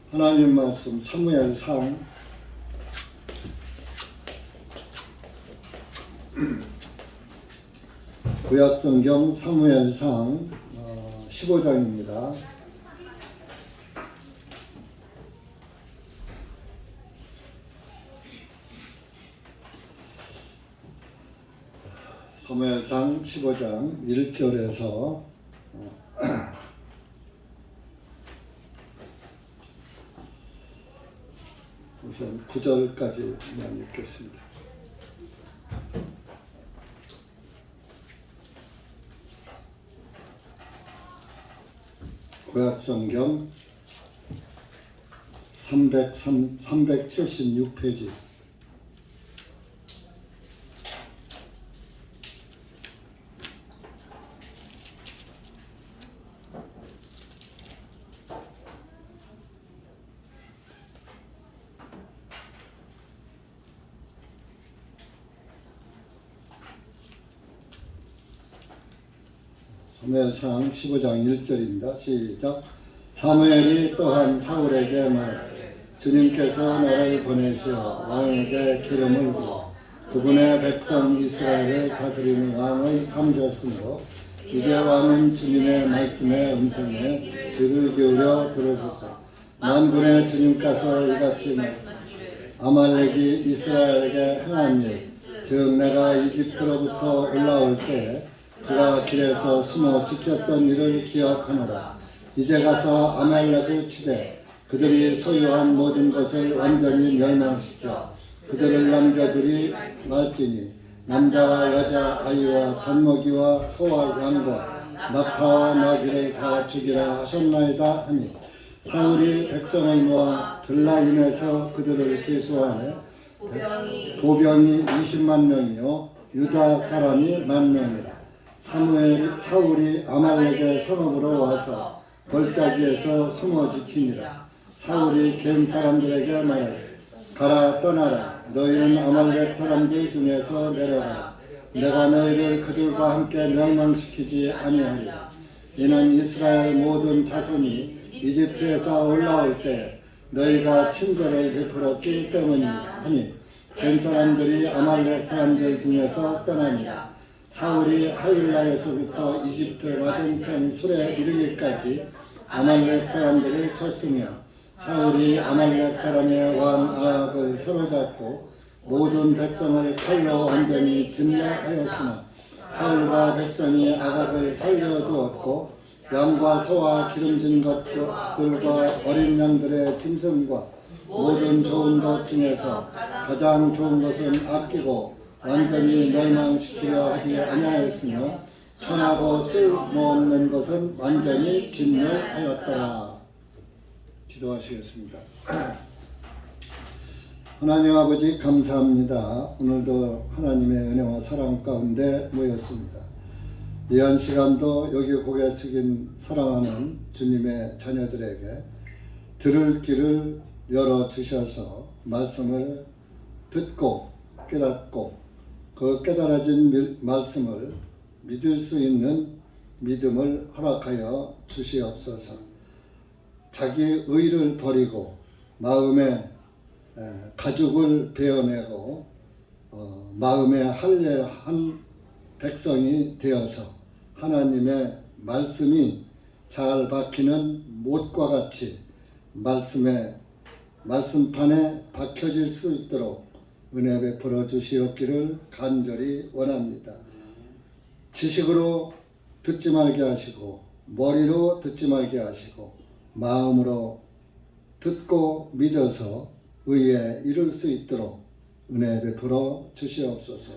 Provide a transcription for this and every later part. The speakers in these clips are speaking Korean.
하나님 말씀 사무엘상 구약성경 사무엘상 15장입니다. 사무엘상 15장 1절에서 우선 9절까지만 읽겠습니다. 구약성경 376페이지. 사무엘상 15장 1절입니다. 시작. 사무엘이 또한 사울에게 말하되 주님께서 나를 보내시어 왕에게 기름을 부어 그분의 백성 이스라엘을 다스리는 왕을 삼으셨으므로 이제 왕은 주님의 말씀의 음성에 귀를 기울여 들으소서. 만군의 주님께서 이같이 말씀하시되 아말렉이 이스라엘에게 행한 일, 즉 내가 이집트로부터 올라올 때 그가 길에서 숨어 지켰던 일을 기억하노라. 이제 가서 아말렉을 치되 그들이 소유한 모든 것을 완전히 멸망시켜 그들을 남겨두리 말지니 남자와 여자 아이와 젖먹이와 소와 양과 낙타와 나귀를 다 죽이라 하셨나이다 하니 사울이 백성을 모아 들라임에서 그들을 계수하되 보병이 20만 명이요 유다 사람이 10,000명이라. 사울이 아말렉의 성읍으로 와서 골짜기에서 숨어 지키니라. 사울이 겐 사람들에게 말하되 가라 떠나라. 너희는 아말렉 사람들 중에서 내려가라. 내가 너희를 그들과 함께 멸망시키지 아니하리라. 이는 이스라엘 모든 자손이 이집트에서 올라올 때 너희가 친절을 베풀었기 때문이라 하니 겐 사람들이 아말렉 사람들 중에서 떠나니라. 사울이 하윌라에서부터 이집트 맞은편 술에 이르기까지 아말렉 사람들을 쳤으며 사울이 아말렉 사람의 왕 아합을 사로잡고 모든 백성을 칼로 완전히 진멸하였으나 사울과 백성이 아합을 살려두었고 양과 소와 기름진 것들과 어린 양들의 짐승과 모든 좋은 것 중에서 가장 좋은 것은 아끼고 완전히 멸망시키려 하지 아니하였으며 천하고 쓸모없는 것은 완전히 진멸하였더라. 기도하시겠습니다. 하나님 아버지 감사합니다. 오늘도 하나님의 은혜와 사랑 가운데 모였습니다. 이한 시간도 여기 고개 숙인 사랑하는 주님의 자녀들에게 들을 귀를 열어주셔서 말씀을 듣고 깨닫고 그 깨달아진 말씀을 믿을 수 있는 믿음을 허락하여 주시옵소서. 자기 의를 버리고 마음에 가죽을 베어내고 마음에 할례한 백성이 되어서 하나님의 말씀이 잘 박히는 못과 같이 말씀판에 박혀질 수 있도록 은혜 베풀어 주시옵기를 간절히 원합니다. 지식으로 듣지 말게 하시고 머리로 듣지 말게 하시고 마음으로 듣고 믿어서 의에 이룰 수 있도록 은혜 베풀어 주시옵소서.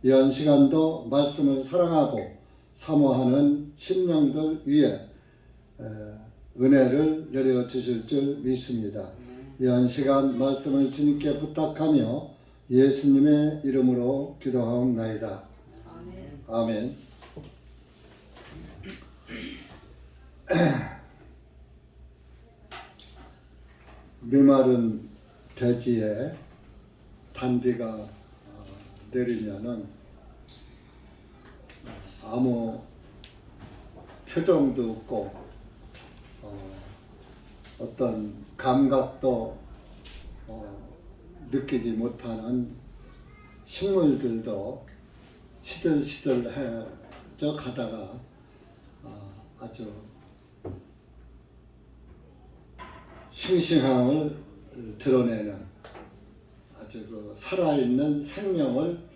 이한 시간도 말씀을 사랑하고 사모하는 심령들 위에 은혜를 내려 주실 줄 믿습니다. 이한 시간 말씀을 주님께 부탁하며 예수님의 이름으로 기도하옵나이다. 아멘. 메마른 대지에 단비가 내리면은 아무 표정도 없고 어떤 감각도 느끼지 못하는 식물들도 시들시들해져 가다가 아주 싱싱함을 드러내는 아주 그 살아있는 생명을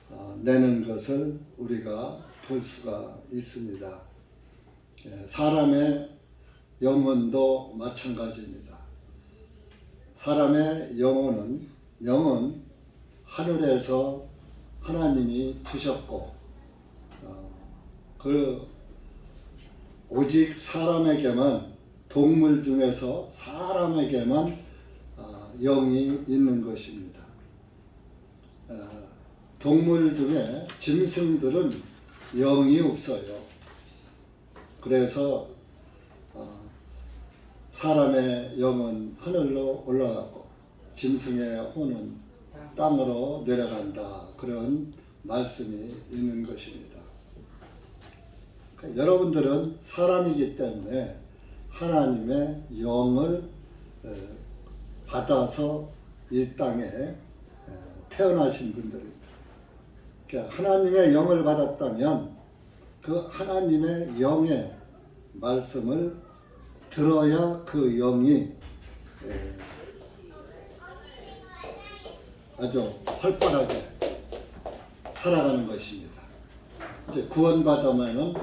나타내는 것을 우리가 볼 수가 있습니다. 사람의 영혼도 마찬가지입니다. 사람의 영은 하늘에서 하나님이 주셨고 오직 사람에게만, 동물 중에서 사람에게만 영이 있는 것입니다. 동물 중에 짐승들은 영이 없어요. 그래서 사람의 영은 하늘로 올라가고 짐승의 혼은 땅으로 내려간다. 그런 말씀이 있는 것입니다. 그러니까 여러분들은 사람이기 때문에 하나님의 영을 받아서 이 땅에 태어나신 분들입니다. 그러니까 하나님의 영을 받았다면 그 하나님의 영의 말씀을 들어야 그 영이 아주 활발하게 살아가는 것입니다. 이제 구원받으면은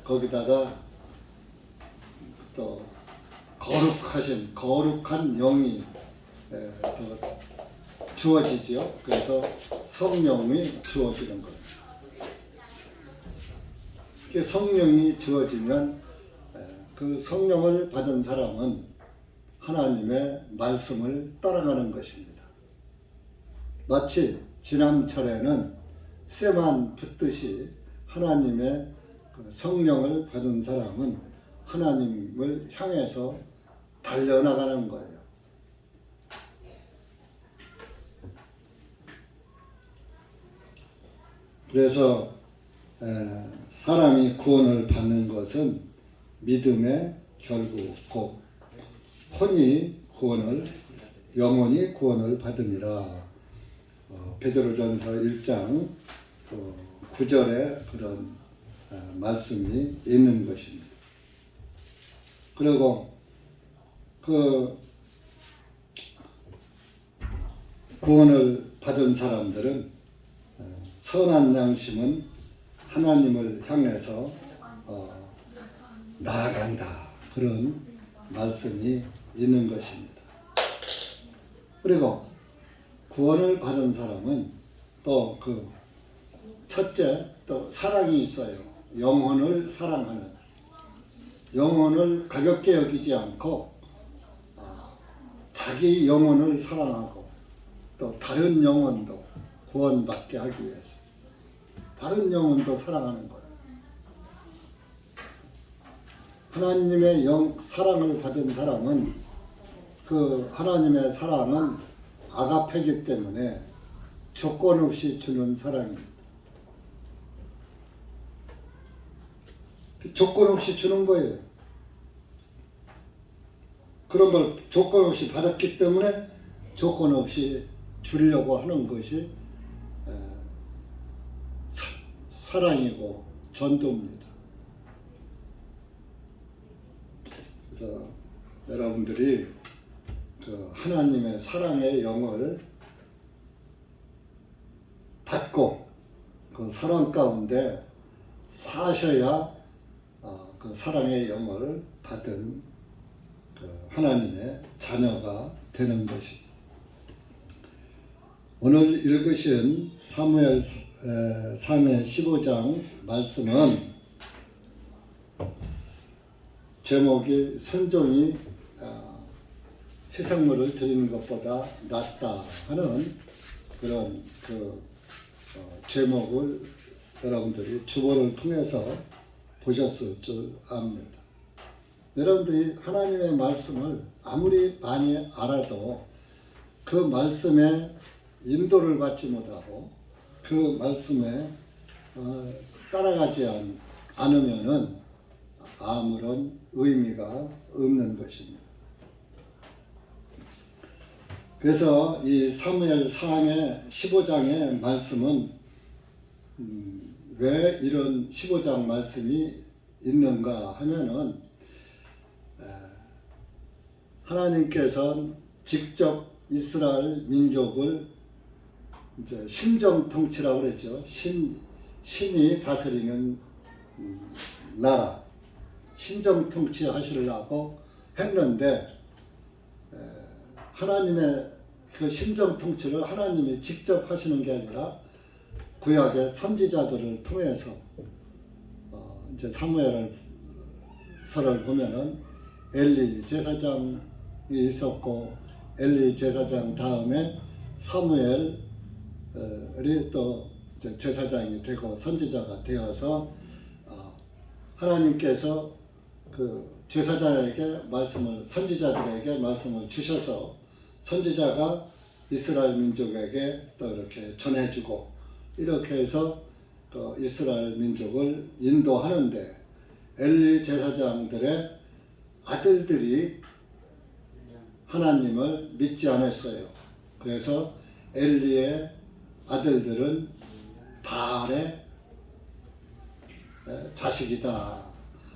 거기다가 또 거룩한 영이 또 주어지지요. 그래서 성령이 주어지는 거예요. 성령이 주어지면 그 성령을 받은 사람은 하나님의 말씀을 따라가는 것입니다. 마치 지남철에는 쇠만 붙듯이 하나님의 그 성령을 받은 사람은 하나님을 향해서 달려나가는 거예요. 그래서 사람이 구원을 받는 것은 믿음의 결국 곧 영혼이 구원을 받음이라. 베드로전서 1장 9절에 그런 말씀이 있는 것입니다. 그리고 그 구원을 받은 사람들은 선한 양심은 하나님을 향해서 나아간다. 그런 말씀이 있는 것입니다. 그리고 구원을 받은 사람은 또 그 첫째 또 사랑이 있어요. 영혼을 사랑하는, 영혼을 가볍게 여기지 않고 자기 영혼을 사랑하고 또 다른 영혼도 구원받게 하기 위해서 다른 영혼도 사랑하는 거예요. 하나님의 사랑을 받은 사람은 그 하나님의 사랑은 아가페이기 때문에 조건 없이 주는 사랑입니다. 조건 없이 주는 거예요. 그런 걸 조건 없이 받았기 때문에 조건 없이 주려고 하는 것이 사랑이고 전도입니다. 그래서 여러분들이 그 하나님의 사랑의 영을 받고 그 사랑 가운데 사셔야 그 사랑의 영을 받은 그 하나님의 자녀가 되는 것입니다. 오늘 읽으신 사무엘 3의 15장 말씀은 제목이 순종이 희생물을 드리는 것보다 낫다 하는 그런 제목을 여러분들이 주보를 통해서 보셨을 줄 압니다. 여러분들이 하나님의 말씀을 아무리 많이 알아도 그 말씀에 인도를 받지 못하고 그 말씀에 따라가지 않으면은 아무런 의미가 없는 것입니다. 그래서 이 사무엘상의 15장의 말씀은 왜 이런 15장 말씀이 있는가 하면은 하나님께서는 직접 이스라엘 민족을 이제 신정 통치라고 그랬죠. 신이 다스리는 나라 신정 통치 하시려고 했는데 하나님의 그 신정 통치를 하나님이 직접 하시는 게 아니라 구약의 선지자들을 통해서 이제 사무엘서를 보면은 엘리 제사장이 있었고 엘리 제사장 다음에 사무엘이 또 제사장이 되고 선지자가 되어서 하나님께서 그 제사장에게 말씀을 선지자들에게 말씀을 주셔서 선지자가 이스라엘 민족에게 또 이렇게 전해주고 이렇게 해서 또 이스라엘 민족을 인도하는데 엘리 제사장들의 아들들이 하나님을 믿지 않았어요. 그래서 엘리의 아들들은 바알의 자식이다.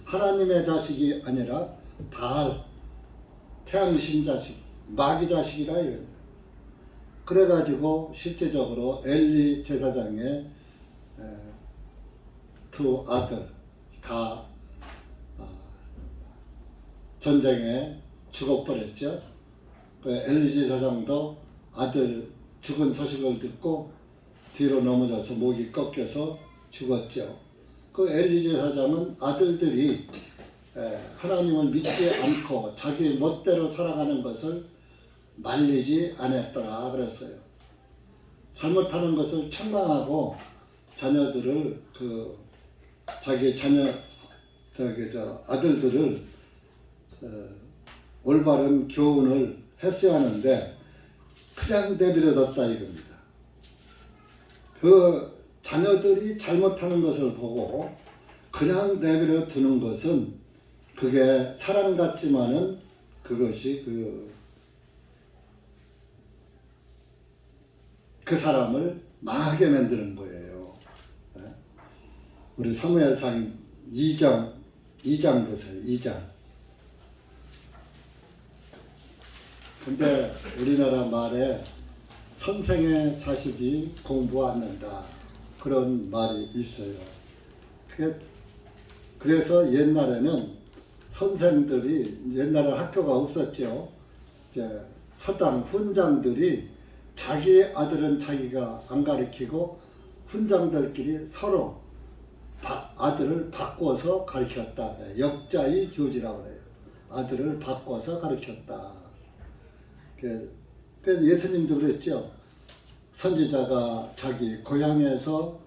하나님의 자식이 아니라 바알, 태양신 자식, 마귀 자식이다 이거예요. 그래가지고 실제적으로 엘리 제사장의 두 아들 다 전쟁에 죽어버렸죠. 엘리 제사장도 아들 죽은 소식을 듣고 뒤로 넘어져서 목이 꺾여서 죽었죠. 그 엘리 제사장은 아들들이 하나님을 믿지 않고 자기 멋대로 살아가는 것을 말리지 않았더라 그랬어요. 잘못하는 것을 책망하고 자녀들을 자기 자녀 아들들을 올바른 교훈을 했어야 하는데 그냥 내버려뒀다 이겁니다. 그 자녀들이 잘못하는 것을 보고 그냥 내버려 두는 것은 그게 사랑 같지만은 그것이 그 사람을 망하게 만드는 거예요. 우리 사무엘상 2장 보세요. 2장. 근데 우리나라 말에 선생의 자식이 공부 안 한다. 그런 말이 있어요. 그래서 옛날에는 선생들이 옛날에 학교가 없었죠. 이제 사당 훈장들이 자기 아들은 자기가 안 가르치고 훈장들끼리 서로 아들을 바꿔서 가르쳤다. 역자의 교지라고 해요. 아들을 바꿔서 가르쳤다. 그래서 예수님도 그랬죠. 선지자가 자기 고향에서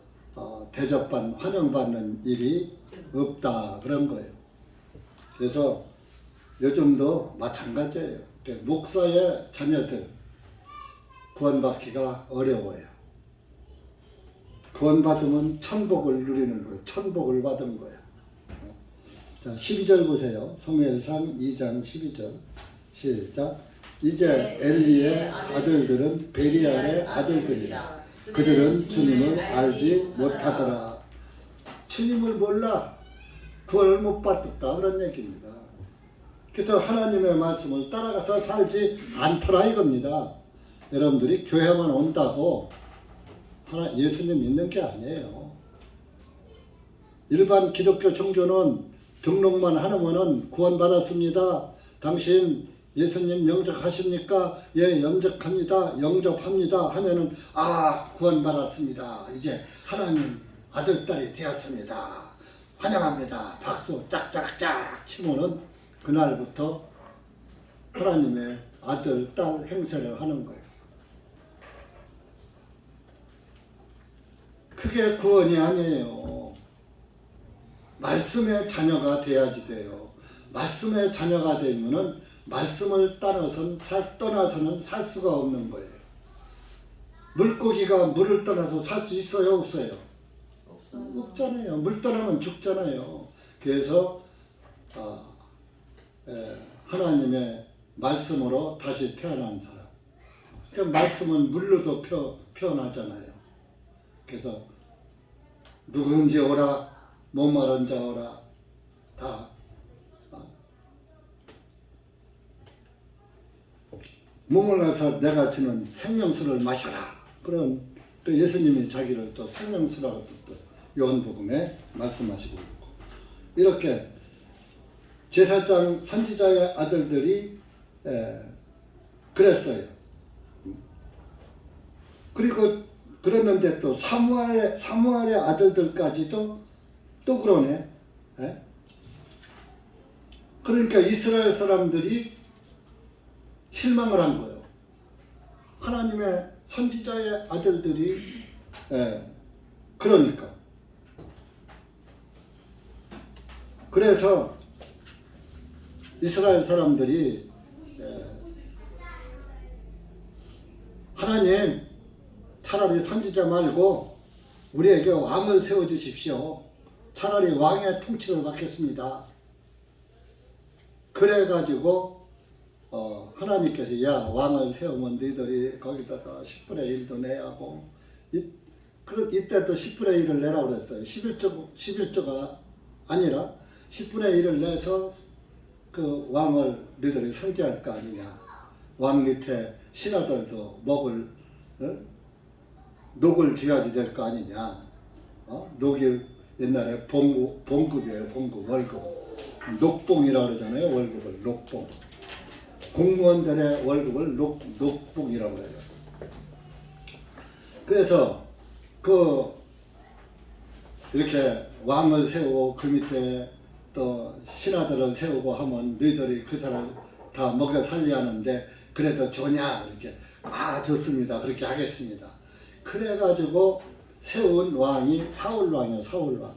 환영받는 일이 없다 그런 거예요. 그래서 요즘도 마찬가지예요. 목사의 자녀들 구원받기가 어려워요. 구원받으면 천복을 누리는 거예요. 천복을 받은 거예요. 자, 12절 보세요. 사무엘상 2장 12절 시작. 이제 엘리의 아들들은 베리알의 아들들이라. 그들은 주님을 알지 못하더라. 주님을 몰라. 구원을 못 받았다 그런 얘기입니다. 그래서 하나님의 말씀을 따라가서 살지 않더라 이겁니다. 여러분들이 교회만 온다고 예수님 믿는 게 아니에요. 일반 기독교 종교는 등록만 하면은 구원받았습니다. 당신 예수님 영접하십니까? 예, 영접합니다 하면은 구원받았습니다. 이제 하나님 아들딸이 되었습니다. 환영합니다. 박수 짝짝짝 치면은 그날부터 하나님의 아들, 딸 행세를 하는 거예요. 그게 구원이 아니에요. 말씀의 자녀가 돼야지 돼요. 말씀의 자녀가 되면은 말씀을 떠나서는 살 수가 없는 거예요. 물고기가 물을 떠나서 살 수 있어요? 없어요? 없잖아요. 물 떠나면 죽잖아요. 그래서 하나님의 말씀으로 다시 태어난 사람. 그 말씀은 물로도 표현하잖아요. 그래서 누구든지 오라, 목마른 자 오라, 다 목말라서 내가 주는 생명수를 마셔라. 그런 또 예수님이 자기를 또 생명수라고 또 요한복음에 말씀하시고 있고, 이렇게 제사장 선지자의 아들들이 그랬어요. 그리고 그랬는데 또 사무엘의 아들들까지도 또 그러네. 그러니까 이스라엘 사람들이 실망을 한 거예요. 하나님의 선지자의 아들들이 그러니까. 그래서 이스라엘 사람들이 하나님, 차라리 선지자 말고 우리에게 왕을 세워주십시오. 차라리 왕의 통치를 받겠습니다. 그래가지고 하나님께서 야, 왕을 세우면 너희들이 거기다가 10분의 1도 내야 하고, 이때도 10분의 1을 내라고 그랬어요. 11조가 아니라 10분의 1을 내서 그 왕을 너희들이 섬겨야 할 거 아니냐. 왕 밑에 신하들도 녹을 줘야지 될 거 아니냐. 녹이 옛날에 봉급이에요. 봉급, 월급. 녹봉이라고 그러잖아요. 월급을 녹봉. 공무원들의 월급을 녹봉이라고 해요. 그래서 이렇게 왕을 세우고 그 밑에 또 신하들을 세우고 하면 너희들이 그 사람 다 먹여 살려야 하는데 그래도 좋냐? 이렇게 좋습니다. 그렇게 하겠습니다. 그래가지고 세운 왕이 사울 왕이에요. 사울 왕.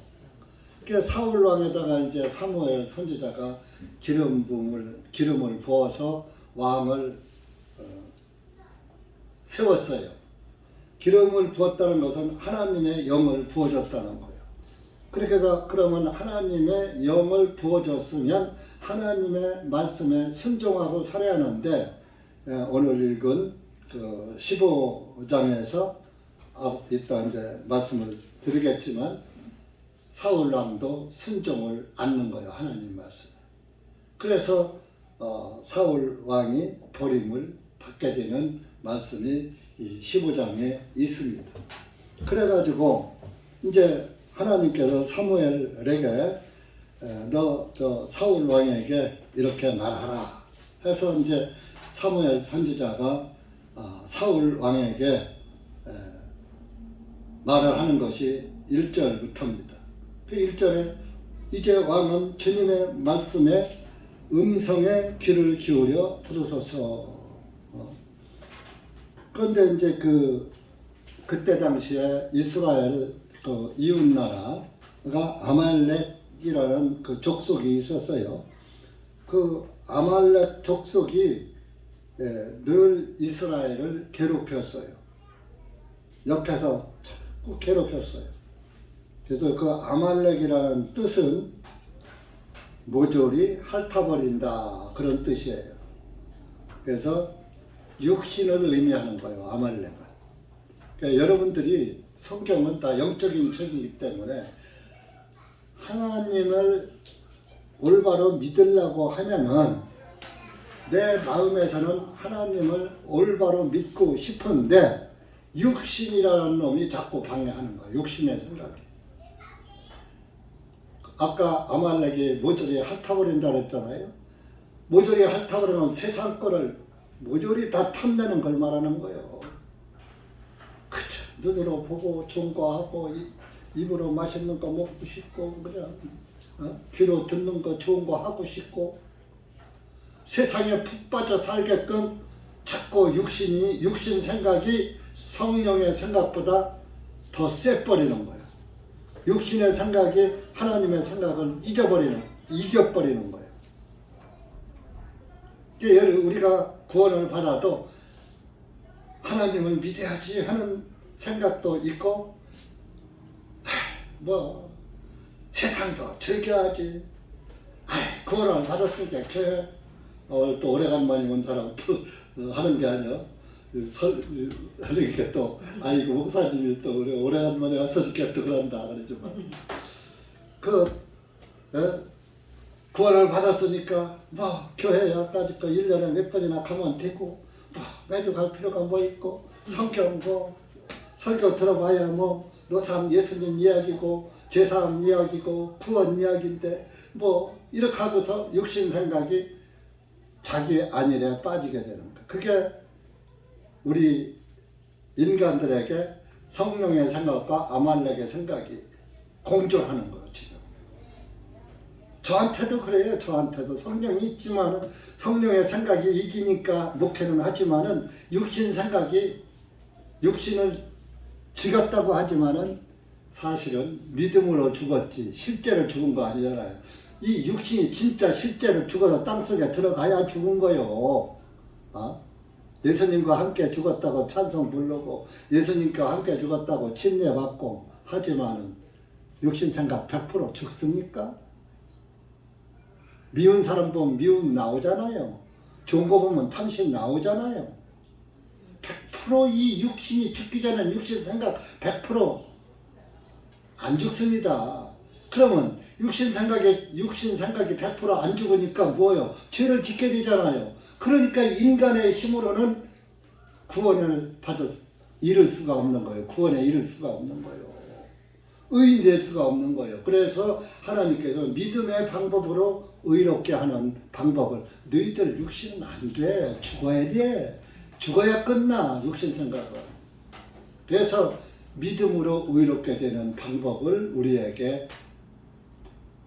그 사울 왕에다가 이제 사무엘 선지자가 기름을 부어서 왕을 세웠어요. 기름을 부었다는 것은 하나님의 영을 부어줬다는 거예요. 그렇게 해서 그러면 하나님의 영을 부어줬으면 하나님의 말씀에 순종하고 살아야 하는데, 오늘 읽은 그 15장에서 이따 이제 말씀을 드리겠지만 사울 왕도 순종을 않는 거예요. 하나님 말씀에. 그래서 사울 왕이 버림을 받게 되는 말씀이 이 15장에 있습니다. 그래가지고 이제 하나님께서 사무엘에게 너 저 사울 왕에게 이렇게 말하라 해서 이제 사무엘 선지자가 사울 왕에게 말을 하는 것이 1절부터입니다. 그 1절에 이제 왕은 주님의 말씀에 음성에 귀를 기울여 들으소서. 그런데 이제 그때 당시에 이스라엘 그 이웃 나라가 아말렉이라는 그 족속이 있었어요. 그 아말렉 족속이 늘 이스라엘을 괴롭혔어요. 옆에서 자꾸 괴롭혔어요. 그래서 그 아말렉이라는 뜻은 모조리 핥아버린다, 그런 뜻이에요. 그래서 육신을 의미하는 거예요. 아말렉은. 그러니까 여러분들이 성경은 다 영적인 책이기 때문에 하나님을 올바로 믿으려고 하면은 내 마음에서는 하나님을 올바로 믿고 싶은데 육신이라는 놈이 자꾸 방해하는 거예요. 육신의 생각이. 아까 아말렉이 모조리 핥아버린다고 했잖아요. 모조리 핥아버리면 세상 거를 모조리 다 탐내는 걸 말하는 거예요. 그쵸. 눈으로 보고 좋은 거 하고 입으로 맛있는 거 먹고 싶고 그냥 귀로 듣는 거 좋은 거 하고 싶고 세상에 푹 빠져 살게끔 자꾸 육신 생각이 성령의 생각보다 더 세버리는 거예요. 육신의 생각이 하나님의 생각을 이겨버리는 거예요. 우리가 구원을 받아도 하나님을 믿어야지 하는 생각도 있고, 세상도 즐겨야지, 구원을 받았으니까 교회 오늘 또 오래간만에 온 사람 또 하는 게 아니야. 하는 게 또 아이고 목사님이 또 우리 오래간만에 왔으니까 또 그런다 그러지만 구원을 받았으니까 뭐 교회까지 1년에 몇 번이나 가면 되고 뭐 매주 갈 필요가 뭐 있고 성경 뭐 설교 들어봐야 뭐 노삼 예수님 이야기고 제사함 이야기고 구원 이야기인데 뭐 이렇게 하고서 육신 생각이 자기 안일에 빠지게 되는 거예요. 그게 우리 인간들에게 성령의 생각과 아말렉의 생각이 공존하는 거예요. 지금 저한테도 그래요. 저한테도 성령이 있지만 성령의 생각이 이기니까 목회는 하지만은 육신 생각이 육신을 죽였다고 하지만은 사실은 믿음으로 죽었지 실제로 죽은 거 아니잖아요. 이 육신이 진짜 실제로 죽어서 땅속에 들어가야 죽은 거요. 예수님과 함께 죽었다고 찬송 부르고 예수님과 함께 죽었다고 침례받고 하지만은 육신 생각 100% 죽습니까? 미운 사람 보면 미움 나오잖아요. 좋은 거 보면 탐심 나오잖아요. 100%이 육신이 죽기 전에 육신 생각 100% 안 죽습니다. 그러면 육신 생각이 100% 안 죽으니까 뭐예요? 죄를 짓게 되잖아요. 그러니까 인간의 힘으로는 구원을 이룰 수가 없는 거예요. 구원에 이룰 수가 없는 거예요. 의인 될 수가 없는 거예요. 그래서 하나님께서 믿음의 방법으로 의롭게 하는 방법을 너희들 육신은 안 돼. 죽어야 돼. 죽어야 끝나. 육신 생각은. 그래서 믿음으로 의롭게 되는 방법을 우리에게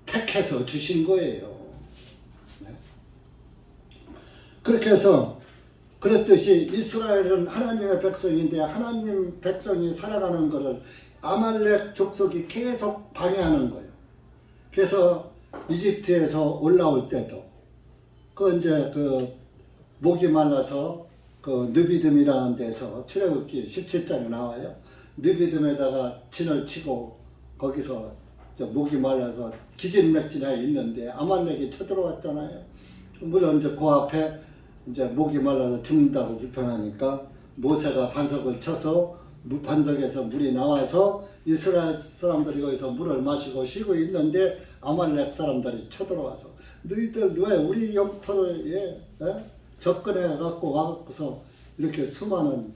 택해서 주신 거예요. 네. 그렇게 해서 그랬듯이 이스라엘은 하나님의 백성인데 하나님 백성이 살아가는 것을 아말렉 족속이 계속 방해하는 거예요. 그래서 이집트에서 올라올 때도 이제 목이 말라서 느비듬이라는 데서 출애굽기 17장에 나와요. 느비듬에다가 진을 치고 거기서 목이 말라서 기진맥진하게 있는데 아말렉이 쳐들어왔잖아요. 물론 이제 그 앞에 이제 목이 말라서 죽는다고 불편하니까 모세가 반석을 쳐서 반석에서 물이 나와서 이스라엘 사람들이 거기서 물을 마시고 쉬고 있는데 아말렉 사람들이 쳐들어와서 너희들 왜 우리 영토에 접근해 갖고 와서 이렇게 수많은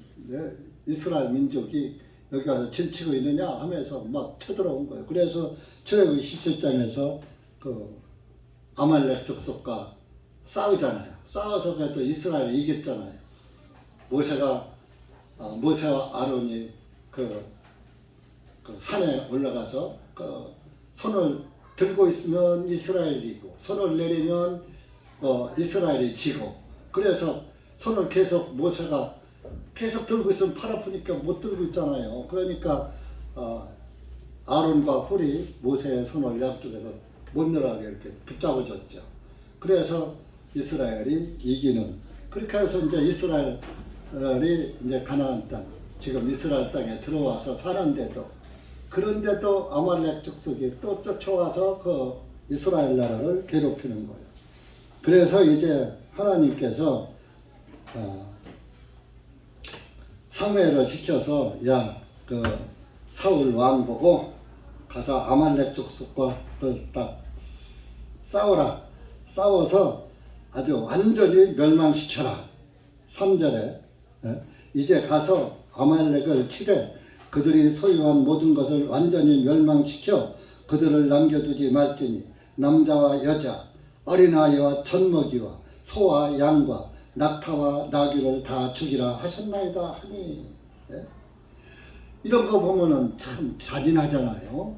이스라엘 민족이 여기 와서 진치고 있느냐 하면서 막 쳐들어온 거예요. 그래서 출애굽기 17장에서 아말렉 족속과 싸우잖아요. 싸워서 그래도 이스라엘이 이겼잖아요. 모세와 아론이 산에 올라가서 손을 들고 있으면 이스라엘이고 손을 내리면 이스라엘이 지고 그래서 손을 계속 모세가 계속 들고 있으면 팔 아프니까 못 들고 있잖아요. 그러니까 아론과 훌이 모세의 손을 양쪽에서 못 늘어가게 이렇게 붙잡아줬죠. 그래서 이스라엘이 이기는 그렇게 해서 이제 이스라엘이 이제 가나안 땅 지금 이스라엘 땅에 들어와서 사는데도 그런데도 아말렉 족속이 또 쫓아와서 이스라엘 나라를 괴롭히는 거예요. 그래서 이제 하나님께서 사무엘을 시켜서 사울 왕 보고 가서 아말렉 족속과를 딱 싸워라. 싸워서 아주 완전히 멸망시켜라. 3절에 이제 가서 아말렉을 치되 그들이 소유한 모든 것을 완전히 멸망시켜 그들을 남겨두지 말지니 남자와 여자 어린아이와 젖먹이와 소와 양과 낙타와 나귀를 다 죽이라 하셨나이다 하니 이런 거 보면은 참 잔인하잖아요.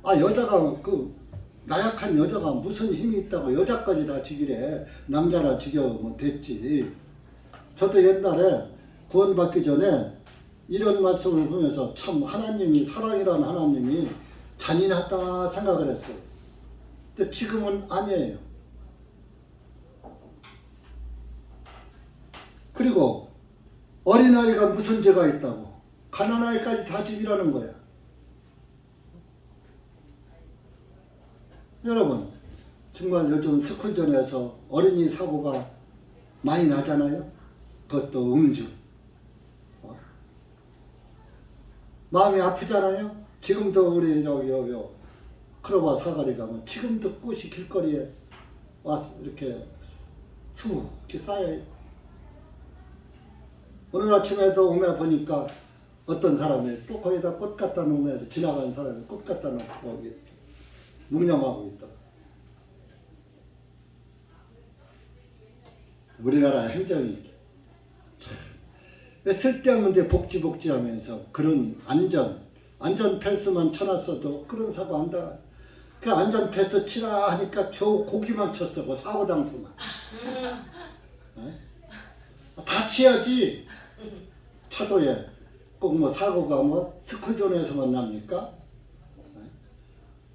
여자가 나약한 여자가 무슨 힘이 있다고 여자까지 다 죽이래. 남자나 죽여면 됐지. 저도 옛날에 구원받기 전에 이런 말씀을 보면서 참 하나님이 사랑이라는 하나님이 잔인하다 생각을 했어요. 근데 지금은 아니에요. 그리고 어린아이가 무슨 죄가 있다고 가난아이까지 다 죽이라는 거야. 여러분 정말 요즘 스쿨존에서 어린이 사고가 많이 나잖아요. 그것도 음주. 마음이 아프잖아요. 지금도 우리 요 크로바 사거리 가면 지금도 꽃이 길거리에 와서 이렇게 수북히 쌓여요. 오늘 아침에도 오며 보니까 어떤 사람이 또 거기다 꽃 갖다 놓으면서 지나가는 사람이 꽃 갖다 놓고 거기 묵념하고 있다. 우리나라 행정이 왜 쓸데없는 데 복지하면서 그런 안전 펜스만 쳐놨어도 그런 사고 안 나. 그 안전 펜스 치라 하니까 겨우 고기만 쳤어. 그 사고 장소만. 다 치야지. 차도에 꼭 뭐 사고가 뭐 스쿨존에서만 납니까?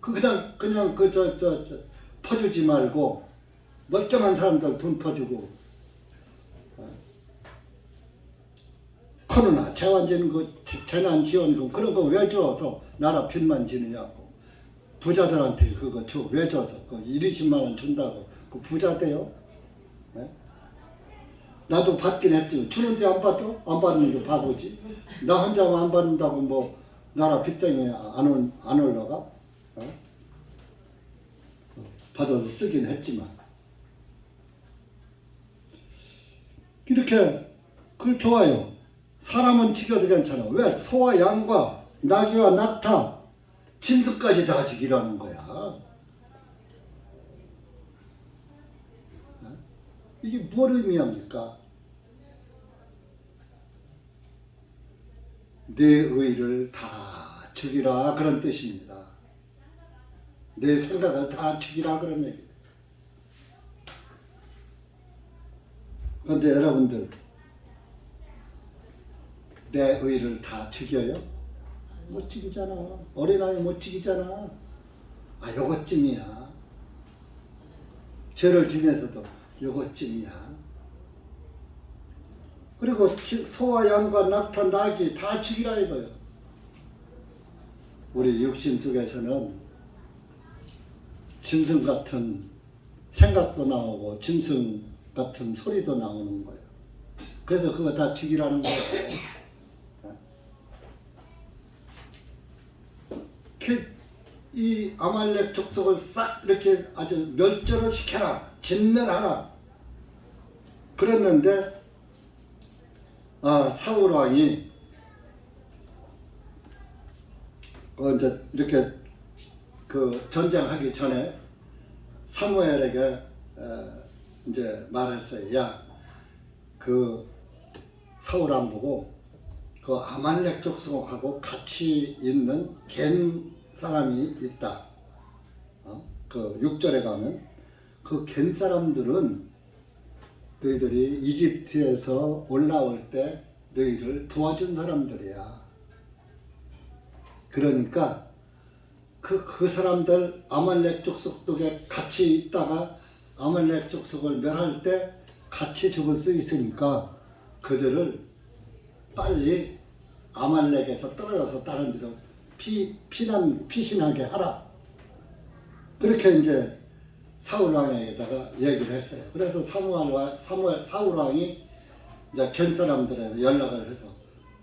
그냥 퍼주지 말고 멀쩡한 사람들 돈 퍼주고 코로나 재난지원금 그런 거 왜 줘서 나라 빚만 지느냐고. 부자들한테 그거 왜 줘서 그 1, 20만 원 준다고 그 부자 돼요? 네? 나도 받긴 했지. 주는데 안 받아? 안 받는 게 바보지. 나 혼자만 안 받는다고 뭐 나라 빚덩이 안 올라가? 받아서 쓰긴 했지만 이렇게 그 좋아요. 사람은 죽여도 괜찮아. 왜? 소와 양과 나귀와 낙타 짐승까지 다 죽이라는 거야. 이게 뭘 의미합니까? 내 의를 다 죽이라 그런 뜻입니다. 내 생각을 다 죽이라 그런 얘기예요. 그런데 여러분들 내 의를 다 죽여요? 못 죽이잖아. 어린아이 못 죽이잖아. 아 요것쯤이야. 죄를 지면서도 요것쯤이야. 그리고 소와 양과 낙타 나귀 다 죽이라 이거요. 우리 육신 속에서는 짐승 같은 생각도 나오고 짐승 같은 소리도 나오는 거예요. 그래서 그거 다 죽이라는 거예요. 이 아말렉 족속을 싹 이렇게 아주 멸절을 시켜라, 진멸하라 그랬는데 사울 왕이 이제 이렇게 그 전쟁하기 전에 사무엘에게 이제 말했어요. 야, 그 사울 왕 보고 그 아말렉 족속하고 같이 있는 겐 사람이 있다. 그 6절에 가면 그 겐 사람들은 너희들이 이집트에서 올라올 때 너희를 도와준 사람들이야. 그러니까 그 사람들 아말렉 족속에 같이 있다가 아말렉 족속을 멸할 때 같이 죽을 수 있으니까 그들을 빨리 아말렉에서 떨어져서 다른 데로 피신하게 하라. 그렇게 이제 사울 왕에게다가 얘기를 했어요. 그래서 사울 왕이 이제 겐 사람들에 연락을 해서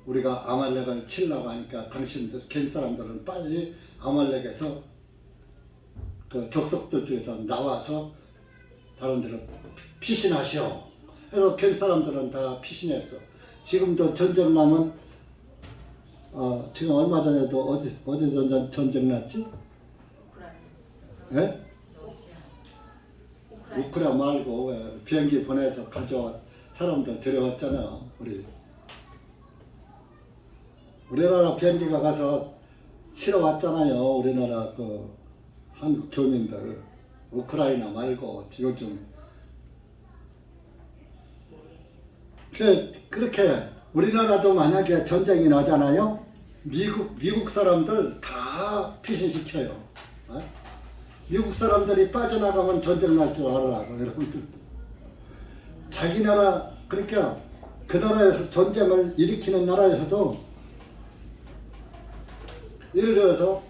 우리가 아말렉을 치려고 하니까 당신들 겐 사람들은 빨리 아말렉에서 그 족속들 중에서 나와서 다른 데로 피신하시오. 그래서 겐 사람들은 다 피신했어. 지금도 전쟁 나면 지금 얼마 전에도 어디 전쟁 났지? 예? 우크라 말고 비행기 보내서 가져와 사람들 데려왔잖아. 우리나라 비행기가 가서 실어 왔잖아요. 우리나라 그 한국 교민들 우크라이나 말고 요즘 그렇게 우리나라도 만약에 전쟁이 나잖아요. 미국 사람들 다 피신시켜요. 미국 사람들이 빠져나가면 전쟁 날 줄 알아라고 여러분들. 자기 나라 그러니까 그 나라에서 전쟁을 일으키는 나라에서도 예를 들어서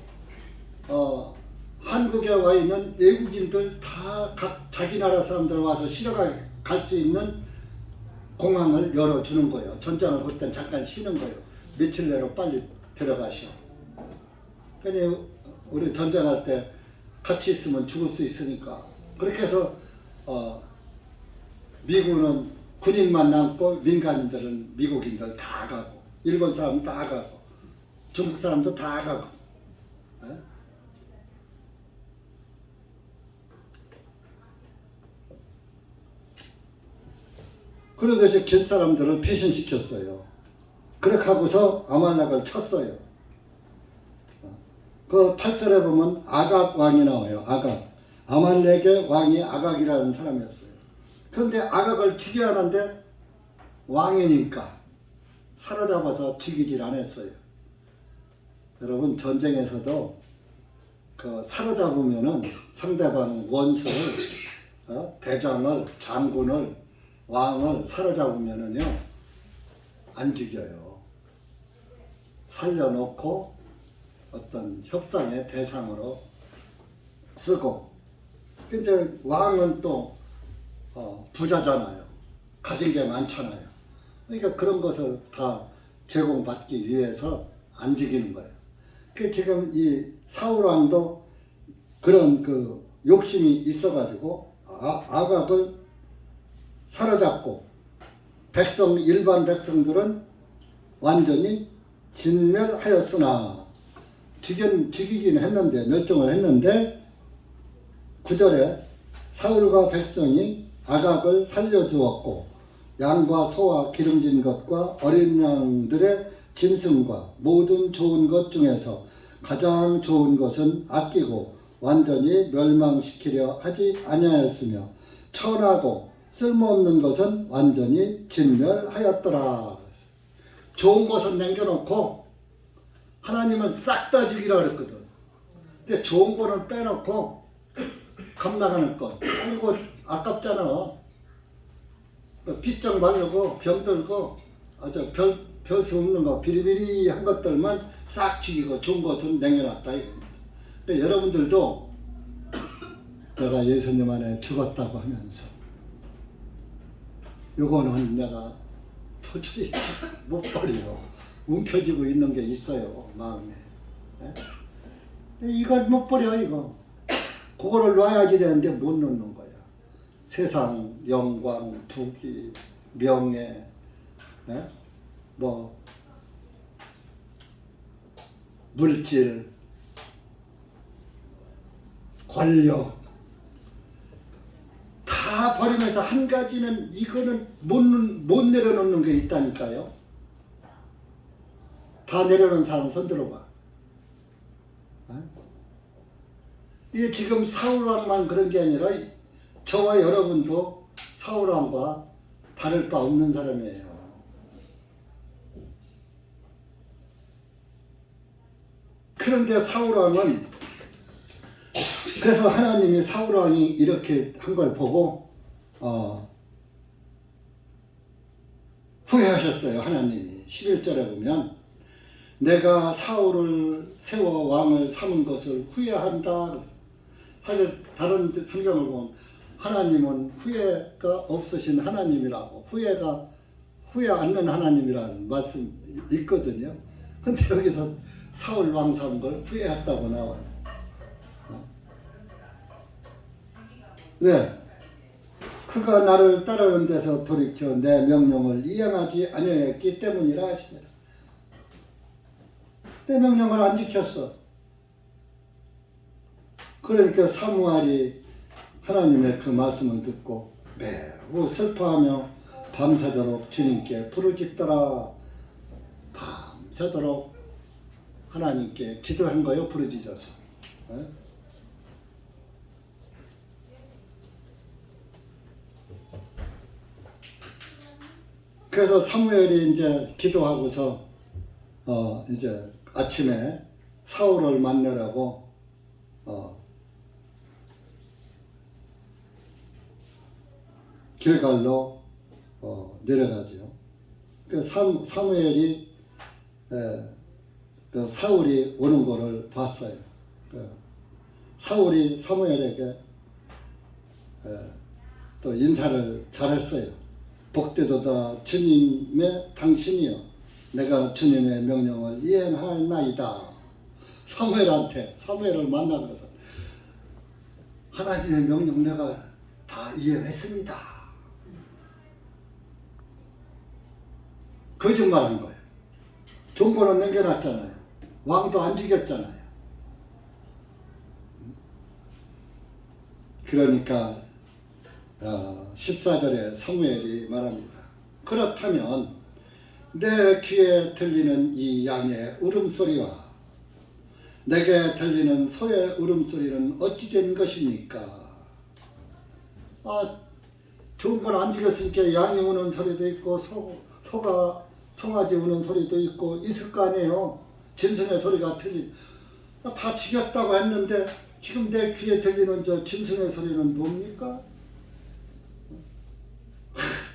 한국에 와 있는 외국인들 다 각 자기 나라 사람들 와서 쉬러 갈 수 있는 공항을 열어주는 거예요. 전장을 그땐 잠깐 쉬는 거예요. 며칠 내로 빨리 들어가셔. 그러니 우리 전쟁할 때 같이 있으면 죽을 수 있으니까. 그렇게 해서 미국은 군인만 남고 민간인들은 미국인들 다 가고, 일본 사람 다 가고, 중국 사람도 다 가고. 에? 그러듯이 겐 사람들을 피신시켰어요. 그렇게 하고서 아말렉을 쳤어요. 그 8절에 보면 아각 왕이 나와요. 아각. 아말렉의 왕이 아각이라는 사람이었어요. 그런데 아각을 죽여야 하는데 왕이니까 사로잡아서 죽이질 않았어요. 여러분, 전쟁에서도 그 사로잡으면은 상대방 원수를, 대장을, 장군을, 왕을 사로잡으면은요, 안 죽여요. 살려놓고 어떤 협상의 대상으로 쓰고. 이제 왕은 또 부자잖아요. 가진 게 많잖아요. 그러니까 그런 것을 다 제공받기 위해서 안 죽이는 거예요. 그 지금 이 사울 왕도 그런 그 욕심이 있어가지고 아각을 사로잡고, 일반 백성들은 완전히 진멸하였으나, 죽이긴 했는데, 멸종을 했는데, 9절에 사울과 백성이 아각을 살려주었고, 양과 소와 기름진 것과 어린 양들의 짐승과 모든 좋은 것 중에서 가장 좋은 것은 아끼고 완전히 멸망시키려 하지 아니하였으며, 천하고 쓸모없는 것은 완전히 진멸하였더라. 좋은 것은 남겨놓고 하나님은 싹 다 죽이라 그랬거든. 근데 좋은 거는 빼놓고 겁나가는 거. 그리고 아깝잖아. 핏장 바르고 병들고 별수 없는 거, 비리비리한 것들만 싹 죽이고 좋은 것은 남겨놨다. 여러분들도 내가 예수님 안에 죽었다고 하면서 요거는 내가 도저히 못 버려. 움켜쥐고 있는 게 있어요, 마음에. 이걸 못 버려, 이거. 그거를 놔야지 되는데 못 놓는 거야. 세상, 영광, 부귀, 명예, 물질, 권력, 다 버리면서 한 가지는, 이거는 못 내려놓는 게 있다니까요. 다 내려놓은 사람 손 들어봐. 이게 지금 사울왕만 그런 게 아니라 저와 여러분도 사울왕과 다를 바 없는 사람이에요. 그런데 사울왕은, 그래서 하나님이 사울왕이 이렇게 한 걸 보고 후회하셨어요. 하나님이 11절에 보면 내가 사울을 세워 왕을 삼은 것을 후회한다. 다른 성경을 보면 하나님은 후회가 없으신 하나님이라고, 후회 않는 하나님이라는 말씀 있거든요. 근데 여기서 사울 왕 삼은 걸 후회했다고 나와요. 왜? 그가 나를 따르는 데서 돌이켜 내 명령을 이행하지 아니하였기 때문이라 하시니라. 내 명령을 안 지켰어. 그러니까 사무엘이 하나님의 그 말씀을 듣고 매우 슬퍼하며 밤새도록 주님께 부르짖더라. 밤새도록 하나님께 기도한 거요, 부르짖어서. 그래서 사무엘이 이제 기도하고서 이제 아침에 사울을 만나려고 길갈로 내려가죠. 그 사무엘이 그 사울이 오는 거를 봤어요. 사울이 사무엘에게 또 인사를 잘했어요. 복되도다 주님의 당신이여, 내가 주님의 명령을 이행하였나이다. 사무엘을 만나면서 하나님의 명령 내가 다 이행했습니다. 거짓말한 거예요. 종보는 남겨놨잖아요. 왕도 안 죽였잖아요. 그러니까 14절에 사무엘이 말합니다. 그렇다면 내 귀에 들리는 이 양의 울음소리와 내게 들리는 소의 울음소리는 어찌 된 것입니까? 좋은 걸 안 죽였으니까 양이 우는 소리도 있고 송아지 우는 소리도 있고 있을 거 아니에요. 짐승의 소리가 다 죽였다고 했는데 지금 내 귀에 들리는 저 짐승의 소리는 뭡니까?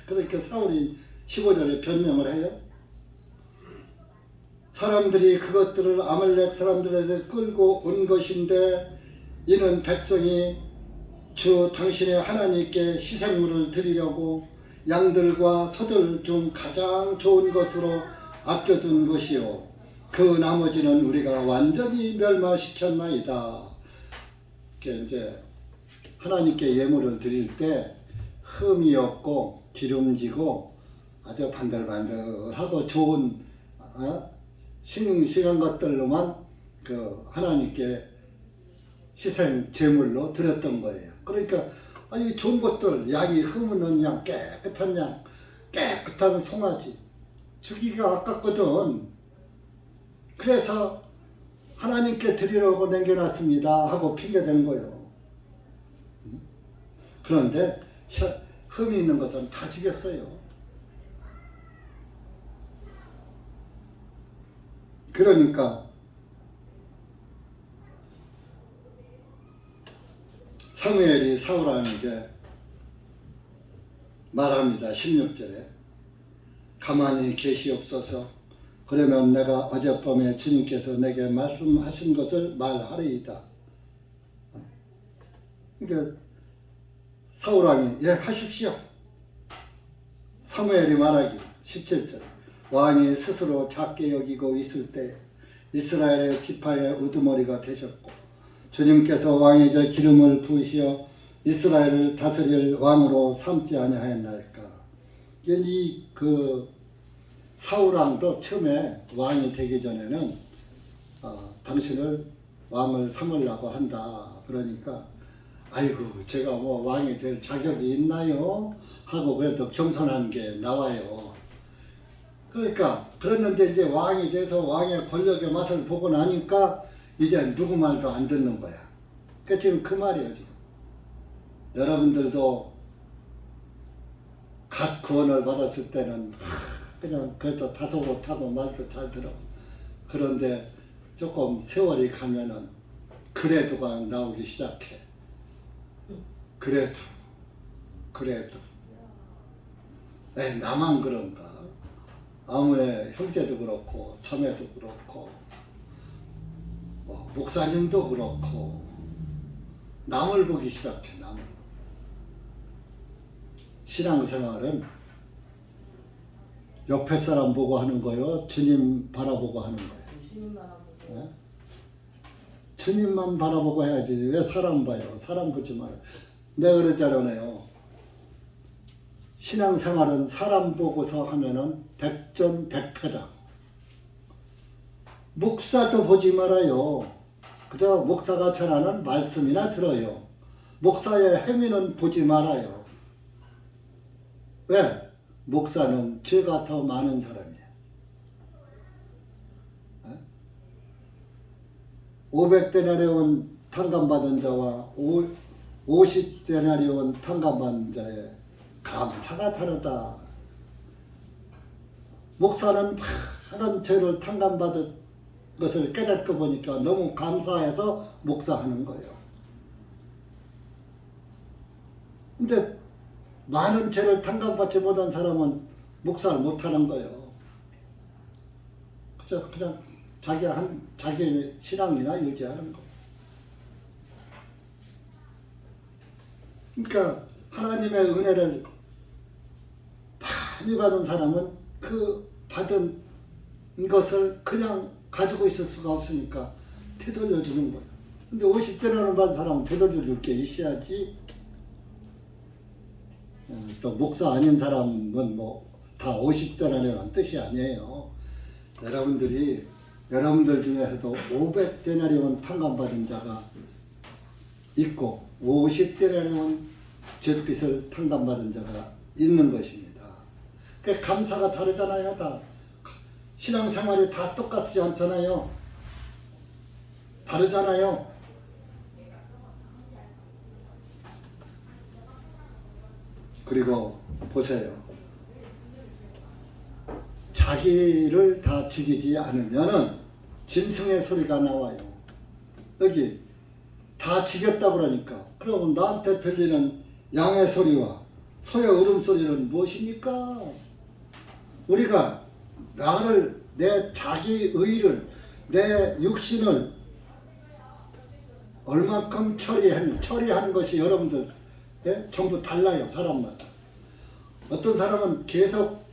그렇게 사울이 15절에 변명을 해요. 사람들이 그것들을 아말렉 사람들에게 끌고 온 것인데 이는 백성이 주 당신의 하나님께 희생물을 드리려고 양들과 소들 중 가장 좋은 것으로 아껴둔 것이요 그 나머지는 우리가 완전히 멸망시켰나이다. 이제 하나님께 예물을 드릴 때 흠이 없고 기름지고 아주 반들반들하고 좋은 싱싱한 것들로만 그 하나님께 희생 제물로 드렸던 거예요. 그러니까 이 좋은 것들, 양이 흠 없는 양, 깨끗한 양, 깨끗한 송아지 주기가 아깝거든. 그래서 하나님께 드리려고 남겨놨습니다 하고 핑계댄 거예요. 그런데 흠이 있는 것은 다 죽였어요. 그러니까 사무엘이 사울에게 말합니다. 16절에 가만히 계시옵소서. 그러면 내가 어젯밤에 주님께서 내게 말씀하신 것을 말하리이다. 그러니까 사울왕이 예 하십시오. 사무엘이 말하기 17절 왕이 스스로 작게 여기고 있을 때 이스라엘의 지파의 우두머리가 되셨고 주님께서 왕에게 기름을 부으시어 이스라엘을 다스릴 왕으로 삼지 아니하였나이까. 이 사울왕도 처음에 왕이 되기 전에는 당신을 왕을 삼으려고 한다. 그러니까 아이고 제가 뭐 왕이 될 자격이 있나요? 하고 그래도 겸손한 게 나와요. 그러니까 그랬는데 이제 왕이 돼서 왕의 권력의 맛을 보고 나니까 이제 누구 말도 안 듣는 거야. 그러니까 지금 그 말이에요. 지금 여러분들도 갓 구원을 받았을 때는 그냥 그래도 다소곳하고 말도 잘 들어. 그런데 조금 세월이 가면은 그래도가 나오기 시작해. 그래도 에이, 나만 그런가. 아무래 형제도 그렇고 자매도 그렇고 목사님도 그렇고 남을 보기 시작해. 남을. 신앙생활은 옆에 사람 보고 하는 거요, 주님 바라보고 하는 거예요. 주님 바라보고. 네? 주님만 바라보고 해야지. 왜 사람 봐요? 사람 보지 말아요. 내가 그랬잖아요. 신앙생활은 사람 보고서 하면은 백전백패다. 목사도 보지 말아요. 그저 목사가 전하는 말씀이나 들어요. 목사의 행위는 보지 말아요. 왜? 목사는 죄가 더 많은 사람이에요. 500데나리온 탕감받은 자와 50데나리온 탕감받은 자의 감사가 다르다. 목사는 많은 죄를 탕감받은 것을 깨닫고 보니까 너무 감사해서 목사하는 거예요. 근데 많은 죄를 탕감받지 못한 사람은 목사를 못하는 거예요. 그냥 자기 신앙이나 유지하는 거. 그러니까 하나님의 은혜를 많이 받은 사람은 그 받은 것을 그냥 가지고 있을 수가 없으니까 되돌려 주는 거예요. 근데 50대나리온 받은 사람은 되돌려 줄 게 있어야지. 또 목사 아닌 사람은 뭐 다 50대나리온 뜻이 아니에요. 여러분들 중에서도 500데나리온 탕감받은 자가 있고 50데나리온 잿빛을 탕감받은 자가 있는 것입니다. 그 감사가 다르잖아요. 다 신앙생활이 다 똑같지 않잖아요. 다르잖아요. 그리고 보세요. 자기를 다 지키지 않으면은 짐승의 소리가 나와요. 여기 다 지켰다 그러니까 그러면 나한테 들리는 양의 소리와 소의 울음소리는 무엇입니까? 우리가 내 자기 의를, 내 육신을 얼만큼 처리하는 것이 여러분들 전부 달라요. 사람마다. 어떤 사람은 계속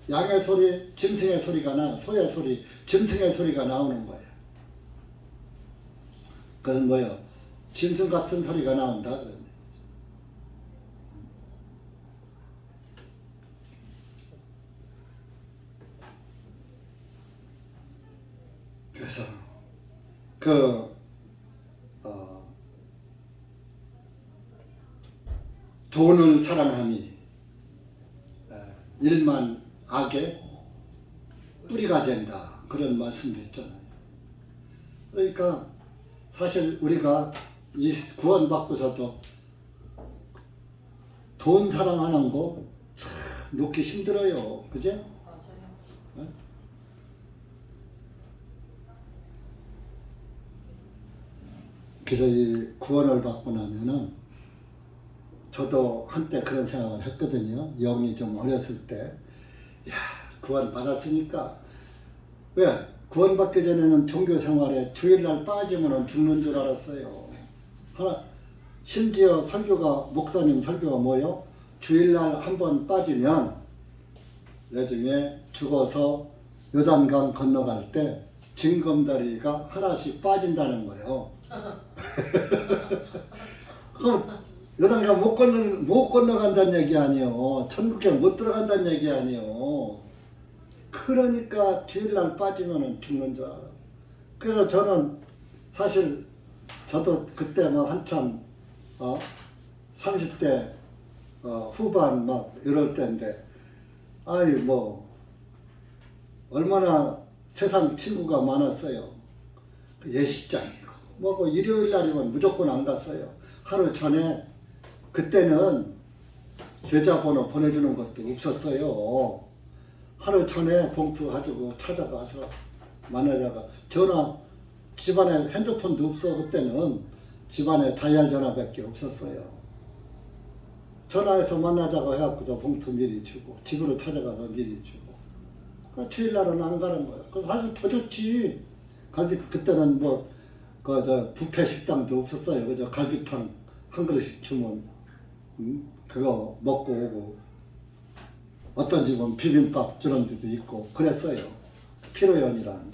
양의 소리, 짐승의 소리가 소의 소리, 짐승의 소리가 나오는 거예요. 그건 뭐예요? 짐승 같은 소리가 나온다 그러네. 그래서 돈을 사랑함이 일만 악의 뿌리가 된다. 그런 말씀도 있잖아요. 그러니까 사실 우리가 이 구원받고서도 돈 사랑하는 거 참 놓기 힘들어요. 그죠? 맞아요. 그래서 이 구원을 받고 나면은 저도 한때 그런 생각을 했거든요. 영이 좀 어렸을 때. 야, 구원 받았으니까. 왜? 구원 받기 전에는 종교 생활에 주일날 빠지면 죽는 줄 알았어요. 심지어 목사님 설교가 뭐요? 주일날 한번 빠지면 나중에 죽어서 요단강 건너갈 때 징검다리가 하나씩 빠진다는 거예요. 그럼 요단강 못 건너간다는 얘기 아니에요. 천국에 못 들어간다는 얘기 아니에요. 그러니까 주일날 빠지면 죽는 줄 알아. 그래서 저는 사실 저도 그때 뭐 한참 30대 후반 막 이럴 때인데 얼마나 세상 친구가 많았어요. 예식장이고 뭐고 일요일 날이면 무조건 안 갔어요. 하루 전에 그때는 계좌번호 보내주는 것도 없었어요. 하루 전에 봉투 가지고 찾아가서 만나다가 집안에 핸드폰도 없어. 그때는 집안에 다이얼 전화밖에 없었어요. 전화해서 만나자고 해갖고서 봉투 미리 주고 집으로 찾아가서 미리 주고 주일날은 안 가는 거예요. 그래서 사실 더 좋지. 그때는 뷔페 식당도 없었어요. 그저 갈비탕 한 그릇씩 주면 그거 먹고 오고 어떤 집은 비빔밥 주는 데도 있고 그랬어요. 피로연이라는.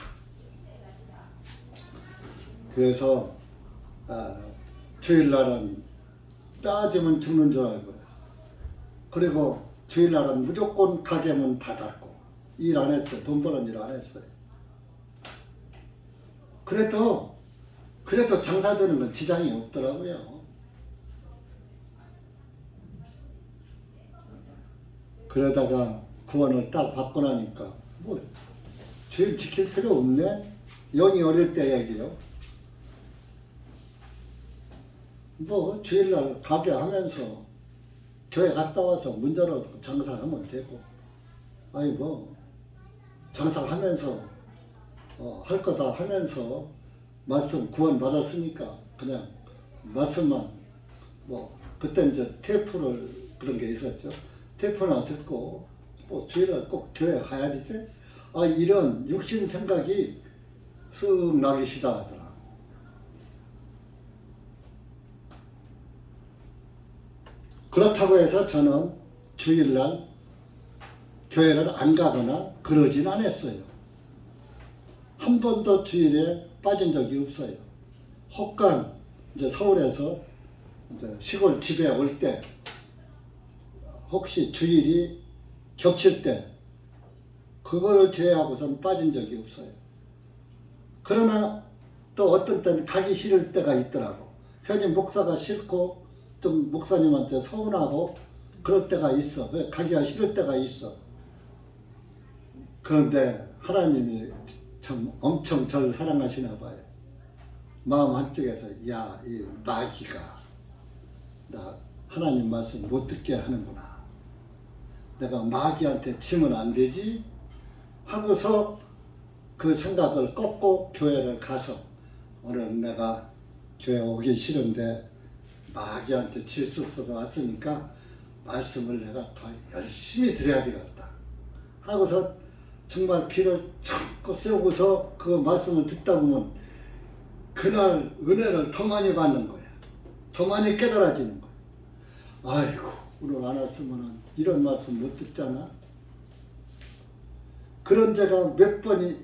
그래서 주일날은 빠지면 죽는 줄 알고 그리고 주일날은 무조건 가게 문 닫았고 일 안 했어요. 돈 버는 일 안 했어요. 그래도 장사되는 건 지장이 없더라고요. 그러다가 구원을 딱 받고 나니까 주일 지킬 필요 없네. 영이 어릴 때 얘기요. 주일날 가게 하면서 교회 갔다 와서 문 열어두고 장사하면 되고 장사하면서 할 거다 하면서 말씀 구원 받았으니까 그냥 말씀만 그때 이제 테이프를 그런 게 있었죠. 테이프나 듣고 주일날 꼭 교회 가야지. 이런 육신 생각이 쓱 나기 시작하더라. 그렇다고 해서 저는 주일날 교회를 안 가거나 그러진 않았어요. 한 번도 주일에 빠진 적이 없어요. 혹간 이제 서울에서 이제 시골 집에 올 때 혹시 주일이 겹칠 때 그거를 제외하고선 빠진 적이 없어요. 그러나 또 어떤 때는 가기 싫을 때가 있더라고. 괜히 목사가 싫고 또 목사님한테 서운하고 그럴 때가 있어. 왜 가기가 싫을 때가 있어. 그런데 하나님이 참 엄청 저를 사랑하시나 봐요. 마음 한쪽에서 야, 이 마귀가 나 하나님 말씀 못 듣게 하는구나. 내가 마귀한테 치면 안 되지? 하고서 그 생각을 꺾고 교회를 가서 오늘 내가 교회 오기 싫은데 마귀한테 질 수 없어서 왔으니까 말씀을 내가 더 열심히 드려야 되겠다 하고서 정말 귀를 참고 세우고서 그 말씀을 듣다 보면 그날 은혜를 더 많이 받는 거야. 더 많이 깨달아지는 거야. 아이고 오늘 안 왔으면 이런 말씀 못 듣잖아. 그런 제가 몇 번이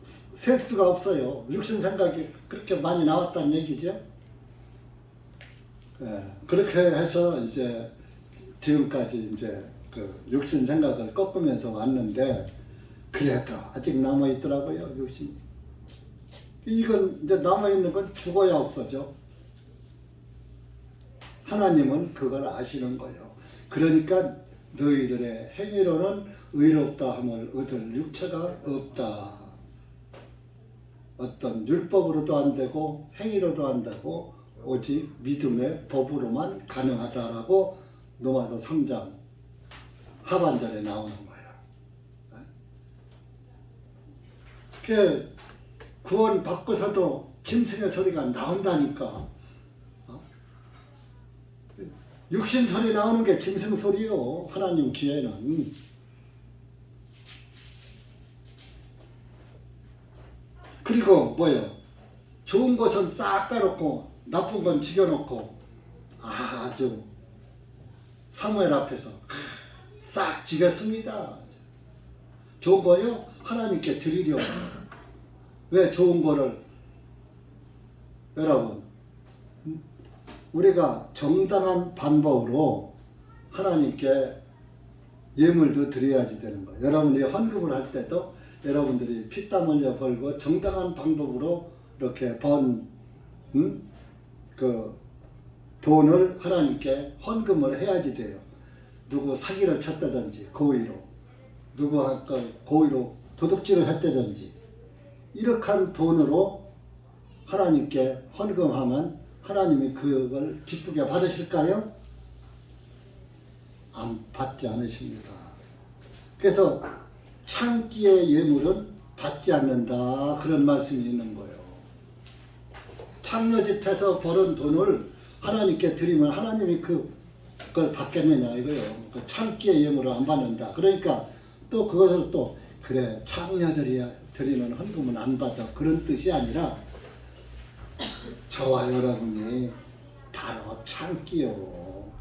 셀 수가 없어요. 육신 생각이 그렇게 많이 나왔다는 얘기죠. 그렇게 해서 이제 지금까지 이제 그 육신 생각을 꺾으면서 왔는데 그래도 아직 남아 있더라고요. 육신. 이건 이제 남아 있는 건 죽어야 없어져. 하나님은 그걸 아시는 거예요. 그러니까 너희들의 행위로는 의롭다 함을 얻을 육체가 없다. 어떤 율법으로도 안 되고 행위로도 안 되고 오직 믿음의 법으로만 가능하다라고 로마서 3장 하반절에 나오는 거예요. 그 구원 받고서도 짐승의 소리가 나온다니까. 육신 소리 나오는 게 짐승 소리요. 하나님 귀에는. 그리고 뭐요? 좋은 것은 싹 빼놓고 나쁜 건 죽여놓고 아주 사무엘 앞에서 싹 죽였습니다. 좋은 거요? 하나님께 드리려고. 왜 좋은 거를 여러분 우리가 정당한 방법으로 하나님께 예물도 드려야지 되는 거예요. 여러분들이 헌금을 할 때도 여러분들이 피땀 흘려 벌고 정당한 방법으로 이렇게 번 그 돈을 하나님께 헌금을 해야지 돼요. 누구 사기를 쳤다든지 고의로 누구 고의로 도둑질을 했다든지 이렇게 한 돈으로 하나님께 헌금하면 하나님이 그걸 기쁘게 받으실까요? 안 받지 않으십니다. 그래서 창기의 예물은 받지 않는다 그런 말씀이 있는 거예요. 창녀짓해서 벌은 돈을 하나님께 드리면 하나님이 그걸 받겠느냐 이거예요. 그 창기의 예물을 안 받는다. 그러니까 또 그것을 또 그래 창녀들이 드리는 헌금은 안 받아 그런 뜻이 아니라 저와 여러분이 바로 창기요.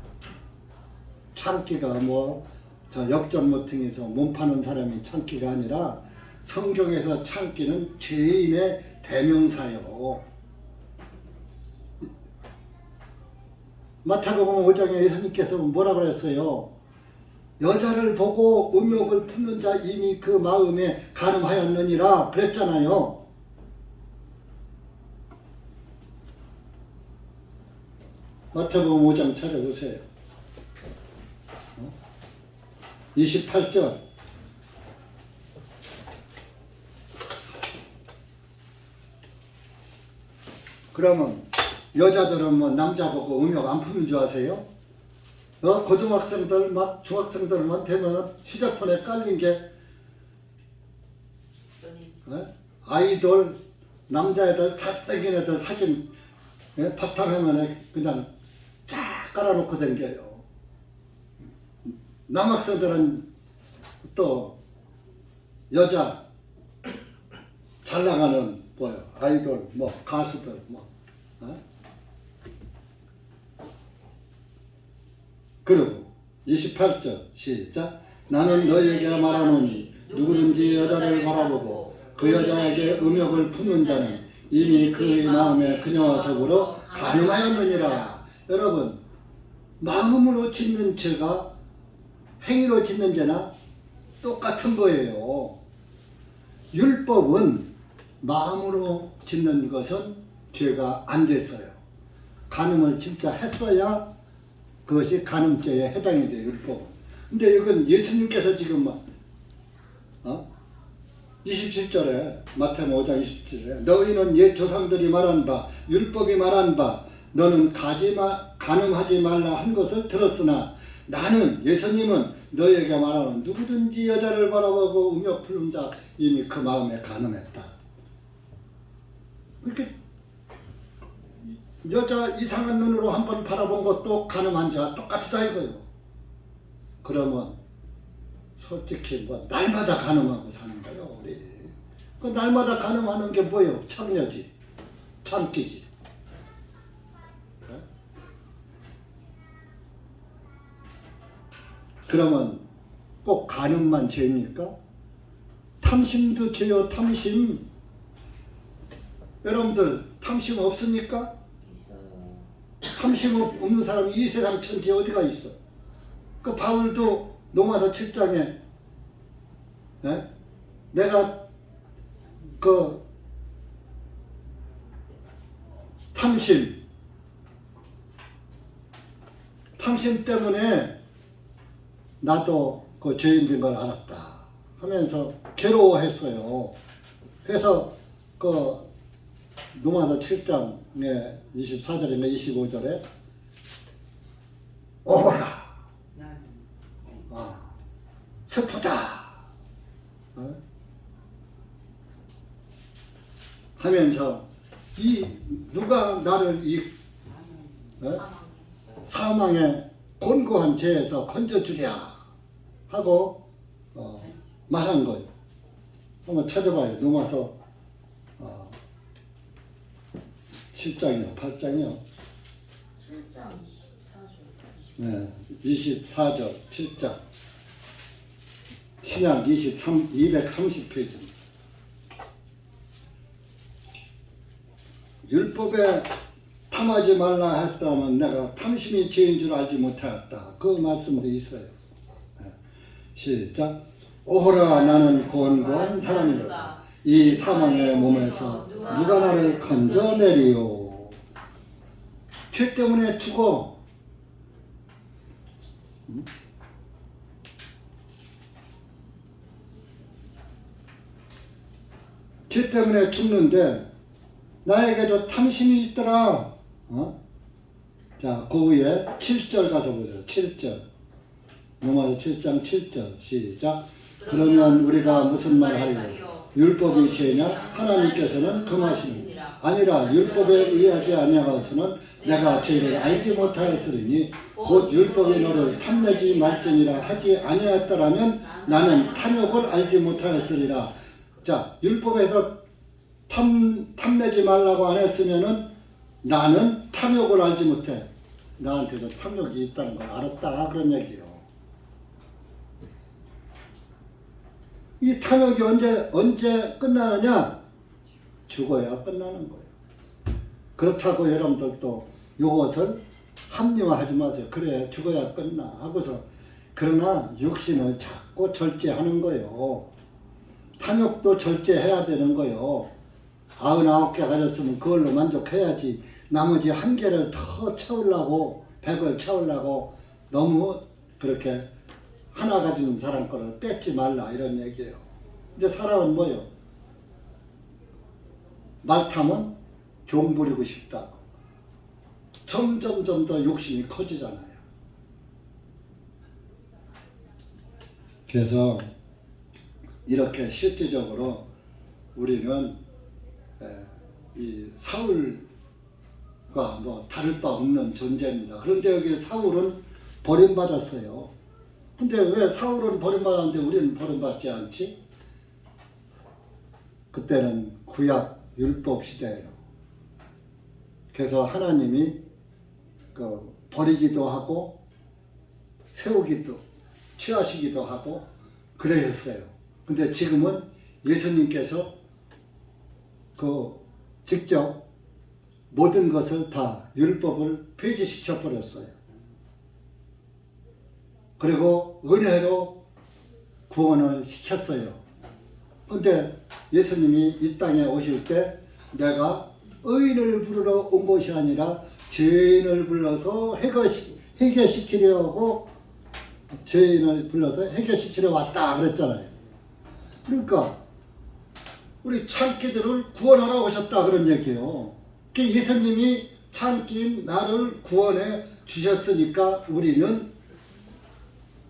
창기가 뭐 저 역전 모퉁이에서 몸 파는 사람이 창기가 아니라 성경에서 창기는 죄인의 대명사요. 마태복음 5장에 예수님께서 뭐라 그랬어요? 여자를 보고 음욕을 품는 자 이미 그 마음에 간음하였느니라 그랬잖아요. 마태복음 5장 찾아보세요. 28절. 그러면 여자들은 뭐 남자 보고 음욕 안 품는 줄 아세요? 고등학생들 막 중학생들만 되면 휴대폰에 깔린 게 아이돌 남자애들 잘생긴 애들 사진 바탕화면에 그냥 쫙 깔아놓고 댕겨요. 남학생들은 또 여자 잘 나가는 뭐요 아이돌 뭐 가수들 뭐 그리고 28절 시작. 나는 너희에게 말하노니 누구든지 여자를 바라보고 그 여자에게 음욕을 품는 자는 이미 그의 마음에 그녀와 더불어 간음하였느니라. 여러분, 마음으로 짓는 죄가 행위로 짓는 죄나 똑같은 거예요. 율법은 마음으로 짓는 것은 죄가 안 됐어요. 간음을 진짜 했어야 그것이 간음죄에 해당이 돼요, 율법은. 근데 이건 예수님께서 지금 27절에 마태복음 5장 27절에 너희는 옛 조상들이 말한 바 율법이 말한 바 너는 간음하지 말라 한 것을 들었으나 나는 예수님은 너희에게 말하는 누구든지 여자를 바라보고 음욕 품는 자 이미 그 마음에 간음했다. 그렇게 여자 이상한 눈으로 한번 바라본 것도 간음한 자와 똑같다 이거요. 그러면 솔직히 날마다 간음하고 사는 거예요, 우리. 그 날마다 간음하는 게 뭐예요? 창녀지, 참기지. 그러면 꼭 간음만 죄입니까? 탐심도 죄요, 탐심. 여러분들 탐심 없습니까? 있어요. 탐심 없는 사람이 이 세상 천지에 어디가 있어? 그 바울도 로마서 7장에 내가 그 탐심 때문에 나도 그 죄인된 걸 알았다 하면서 괴로워했어요. 그래서 그 로마서 7장에 24절인가 25절에 오라 슬프다 하면서 이 누가 나를 이 사망의 곤고한 죄에서 건져주랴 하고 말한 거예요. 한번 찾아봐요. 로마서 7장이요 8장이요 7장 24절 네, 24절 7장 신약 230페이지 율법에 탐하지 말라 했다면 내가 탐심이 죄인 줄 알지 못하였다. 그 말씀도 있어요. 시작. 오호라 나는 곤고한 사람이로다. 이 사망의 몸에서 누가 나를 건져내리요. 죄 때문에 죽어. 죄 때문에 죽는데 나에게도 탐심이 있더라. 자, 그 위에 7절 가서 보세요. 7절. 로마서 7장 7절. 시작. 그러면 우리가 무슨 말 하리요? 율법이 죄냐? 하나님께서는 금하시니 아니라 율법에 의하지 아니하고서는 내가 죄를 알지 못하였으리니 곧 율법이 너를 탐내지 말지니라 하지 아니하였더라면 나는 탐욕을 알지 못하였으리라. 자, 율법에서 탐내지 말라고 안 했으면은 나는 탐욕을 알지 못해. 나한테도 탐욕이 있다는 걸 알았다. 그런 얘기요. 이 탐욕이 언제 끝나느냐? 죽어야 끝나는 거예요. 그렇다고 여러분들도 이것을 합리화하지 마세요. 그래, 죽어야 끝나. 하고서 그러나 육신을 자꾸 절제하는 거예요. 탐욕도 절제해야 되는 거예요. 99개 가졌으면 그걸로 만족해야지. 나머지 1개를 더 채우려고 100을 채우려고 너무 그렇게 하나 가진 사람 거를 뺏지 말라 이런 얘기예요. 근데 사람은 뭐예요? 말 타면 종 부리고 싶다고. 점점 더 욕심이 커지잖아요. 그래서 이렇게 실질적으로 우리는 이 사울과 다를 바 없는 존재입니다. 그런데 여기 사울은 버림받았어요. 근데 왜 사울은 버림받았는데 우리는 버림받지 않지? 그때는 구약 율법 시대예요. 그래서 하나님이 버리기도 하고 세우기도 취하시기도 하고 그러셨어요. 근데 지금은 예수님께서 그 직접 모든 것을 다 율법을 폐지시켜 버렸어요. 그리고 은혜로 구원을 시켰어요. 근데 예수님이 이 땅에 오실 때 내가 의인을 부르러 온 것이 아니라 죄인을 불러서 해결시키려고 죄인을 불러서 해결시키려 왔다 그랬잖아요. 그러니까 우리 창기들을 구원하러 오셨다 그런 얘기예요. 예수님이 창기인 나를 구원해 주셨으니까 우리는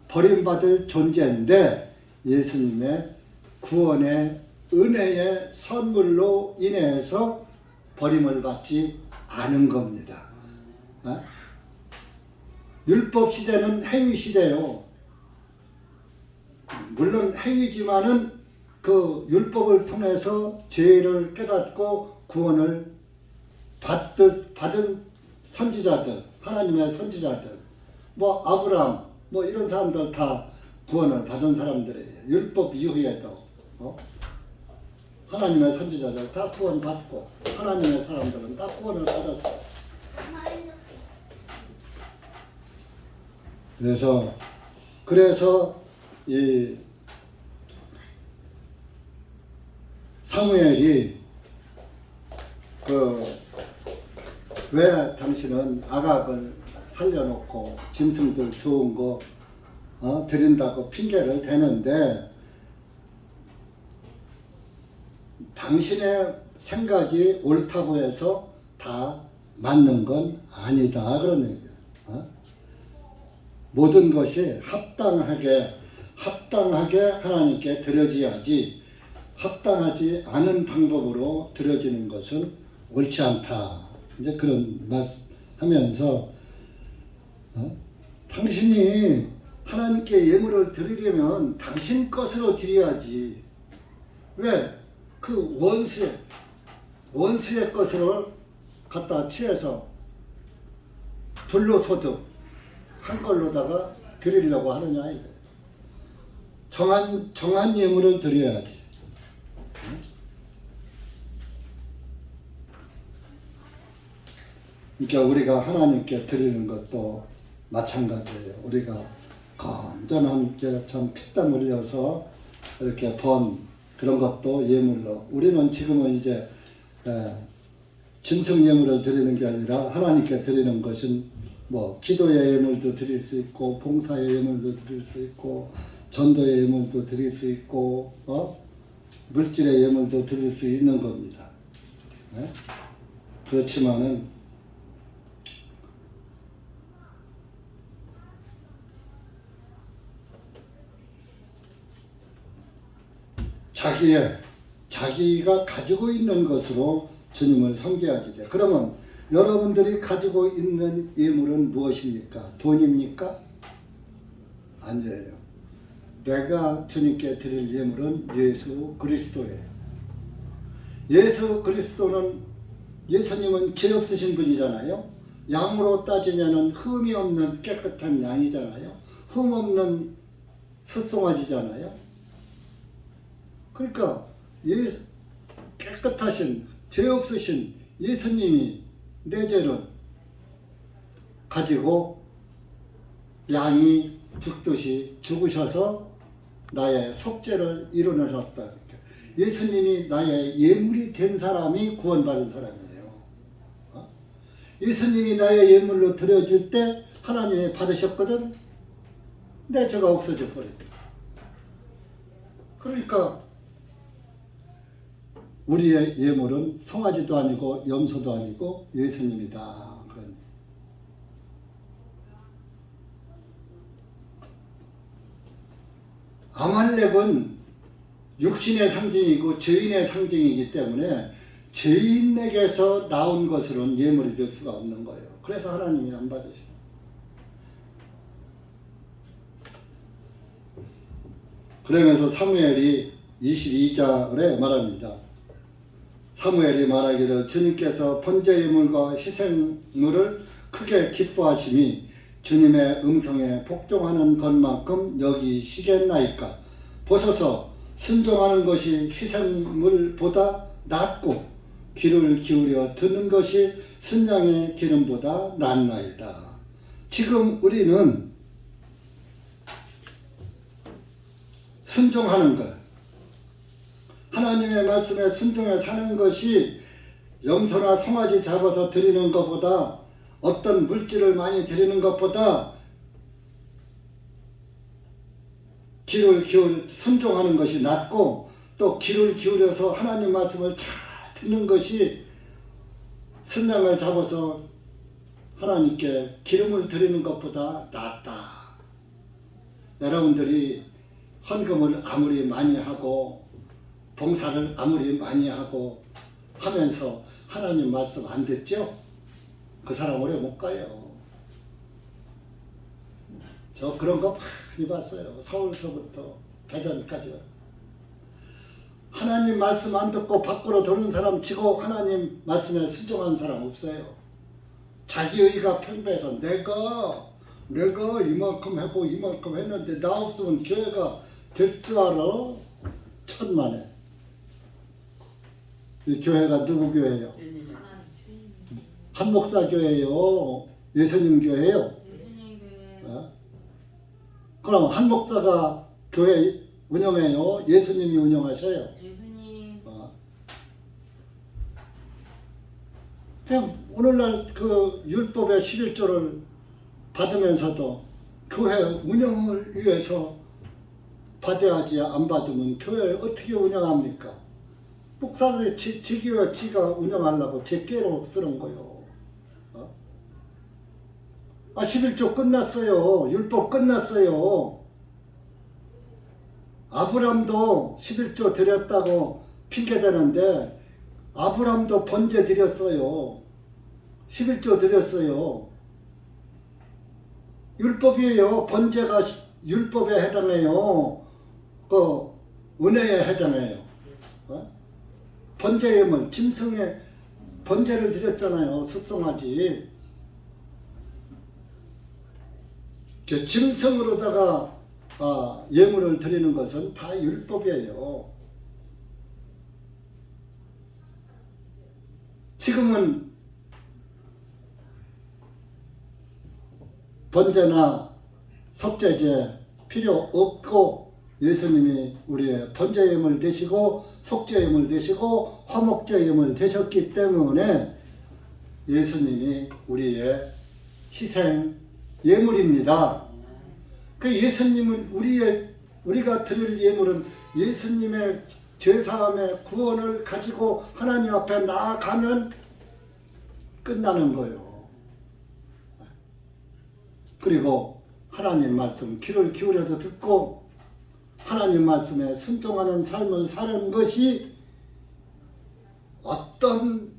버림받을 존재인데 예수님의 구원의 은혜의 선물로 인해서 버림을 받지 않은 겁니다. 율법 시대는 행위 시대요. 물론 행위지만은 그 율법을 통해서 죄를 깨닫고 구원을 받은 선지자들, 하나님의 선지자들, 뭐 아브라함, 뭐 이런 사람들 다 구원을 받은 사람들이에요. 율법 이후에도 하나님의 선지자들 다 구원받고 하나님의 사람들은 다 구원을 받았어요. 그래서 이 사무엘이 왜 당신은 아각을 살려놓고 짐승들 좋은 거 드린다고 핑계를 대는데 당신의 생각이 옳다고 해서 다 맞는 건 아니다 그런 얘기예요. 모든 것이 합당하게 하나님께 드려져야지 합당하지 않은 방법으로 드려지는 것은 옳지 않다. 이제 그런 말 하면서 당신이 하나님께 예물을 드리려면 당신 것으로 드려야지. 왜? 그 원수의 것으로 갖다 취해서 불로소득 한 걸로다가 드리려고 하느냐. 정한 예물을 드려야지. 그러니까 우리가 하나님께 드리는 것도 마찬가지예요. 우리가 건전하게 참 피땀 흘려서 이렇게 번 그런 것도 예물로. 우리는 지금은 이제 짐승 예물을 드리는 게 아니라 하나님께 드리는 것은 뭐 기도의 예물도 드릴 수 있고 봉사의 예물도 드릴 수 있고 전도의 예물도 드릴 수 있고 물질의 예물도 드릴 수 있는 겁니다. 그렇지만은 자기가 가지고 있는 것으로 주님을 섬겨야지 돼. 그러면 여러분들이 가지고 있는 예물은 무엇입니까? 돈입니까? 아니에요. 내가 주님께 드릴 예물은 예수 그리스도예요. 예수 그리스도는 예수님은 죄 없으신 분이잖아요. 양으로 따지면은 흠이 없는 깨끗한 양이잖아요. 흠 없는 숫송아지잖아요. 그러니까 깨끗하신 죄 없으신 예수님이 내 죄를 가지고 양이 죽듯이 죽으셔서 나의 속죄를 이루셨다. 예수님이 나의 예물이 된 사람이 구원받은 사람이에요. 예수님이 나의 예물로 드려질 때 하나님이 받으셨거든. 내 죄가 없어져 버려. 그러니까 우리의 예물은 송아지도 아니고 염소도 아니고 예수님이다. 아말렉은 육신의 상징이고 죄인의 상징이기 때문에 죄인에게서 나온 것으로는 예물이 될 수가 없는 거예요. 그래서 하나님이 안 받으셔요. 그러면서 사무엘이 22절에 말합니다. 사무엘이 말하기를 주님께서 번제예물과 희생물을 크게 기뻐하심이 주님의 음성에 복종하는 것만큼 여기시겠나이까. 보소서, 순종하는 것이 희생물보다 낫고 귀를 기울여 듣는 것이 순양의 기름보다 낫나이다. 지금 우리는 순종하는 것, 하나님의 말씀에 순종해 사는 것이 염소나 송아지 잡아서 드리는 것보다, 어떤 물질을 많이 드리는 것보다 귀를 기울여 순종하는 것이 낫고, 또 귀를 기울여서 하나님 말씀을 잘 듣는 것이 순양을 잡아서 하나님께 기름을 드리는 것보다 낫다. 여러분들이 헌금을 아무리 많이 하고 봉사를 아무리 많이 하고 하면서 하나님 말씀 안 듣죠? 그 사람 오래 못 가요. 저 그런 거 많이 봤어요. 서울서부터 대전까지. 하나님 말씀 안 듣고 밖으로 도는 사람 치고 하나님 말씀에 순종한 사람 없어요. 자기 의가 편배해서 내가 이만큼 하고 이만큼 했는데 나 없으면 교회가 될 줄 알아? 천만에. 이 교회가 누구 교회예요? 한목사 교회요? 예수님 교회요? 예수님 교회. 어? 그럼 한목사가 교회 운영해요? 예수님이 운영하셔요? 예수님. 그냥 오늘날 그 율법의 11조를 받으면서도 교회 운영을 위해서 받아야지, 안 받으면 교회를 어떻게 운영합니까? 목사들이 지 교회 지가 운영하려고 제깨로 쓰는 거요. 11조 끝났어요. 율법 끝났어요. 아브람도 11조 드렸다고 핑계대는데 아브람도 번제 드렸어요. 11조 드렸어요. 율법이에요. 번제가 율법에 해당해요. 그 은혜에 해당해요. 번제예물, 짐승에 번제를 드렸잖아요. 숫송아지. 짐승으로다가 예물을 드리는 것은 다 율법이에요. 지금은 번제나 속죄제 필요 없고 예수님이 우리의 번제예물 되시고 속죄예물 되시고 화목제예물 되셨기 때문에 예수님이 우리의 희생 예물입니다. 그 예수님은 우리가 드릴 예물은 예수님의 죄사함의 구원을 가지고 하나님 앞에 나아가면 끝나는 거예요. 그리고 하나님 말씀 귀를 기울여서 듣고 하나님 말씀에 순종하는 삶을 사는 것이 어떤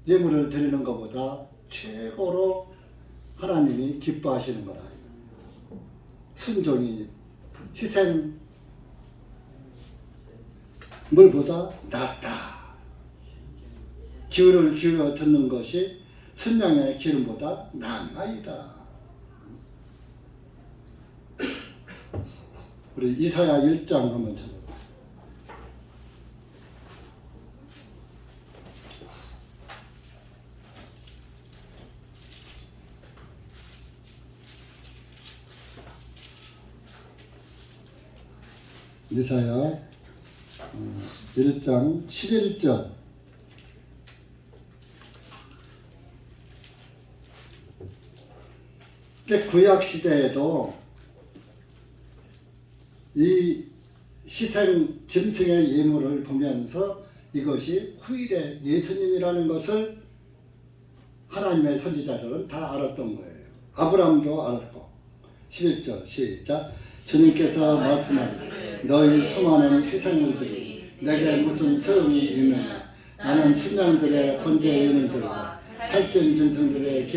예물을 드리는 것보다 최고로 하나님이 기뻐하시는 거라. 순종이 희생 물보다 낫다. 귀를 기울여 듣는 것이 순양의 기름보다 낫나이다. 우리 이사야 1장 한번 찾아볼까요? 이사야 1장 11절. 구약 시대에도 이 희생 짐승의 예물을 보면서 이것이 후일의 예수님이라는 것을 하나님의 선지자들은 다 알았던 거예요. 아브라함도 알았고. 11절 시작. 주님께서 말씀하시되 너희 성하는 희생물들이 내게 무슨 소용이 있느냐. 나는 순양들의 번제 예물들과 살찐 짐승들의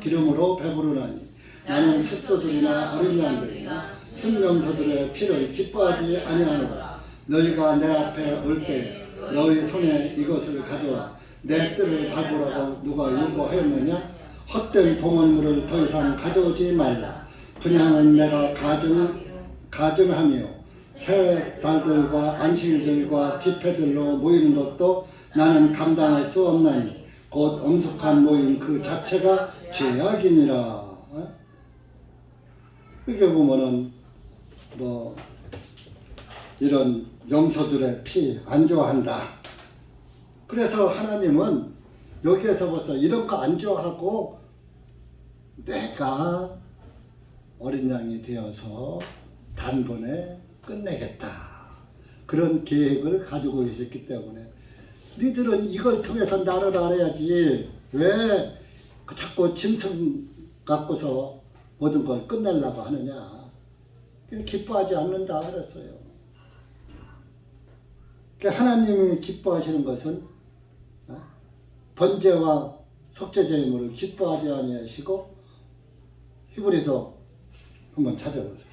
기름으로 배부르나니 나는 숫소들이나 어린 양들이나 순명소들의 피를 기뻐하지 아니하노라. 너희가 내 앞에 올 때 너희 손에 이것을 가져와 내 뜰을 밟으라고 누가 요구하였느냐. 헛된 봉헌물을 더 이상 가져오지 말라. 분향은 내가 가증하며 새 달들과 안식일들과 집회들로 모이는 것도 나는 감당할 수 없나니 곧 엄숙한 모임 그 자체가 죄악이니라. 이게 보면은 뭐 이런 염소들의 피 안 좋아한다. 그래서 하나님은 여기에서 벌써 이런 거 안 좋아하고 내가 어린 양이 되어서 단번에 끝내겠다. 그런 계획을 가지고 계셨기 때문에 니들은 이걸 통해서 나를 알아야지 왜 자꾸 짐승 갖고서 모든 걸 끝내려고 하느냐. 기뻐하지 않는다 그랬어요. 하나님이 기뻐하시는 것은 번제와 속죄제물을 기뻐하지 아니하시고 히브리서 한번 찾아보세요.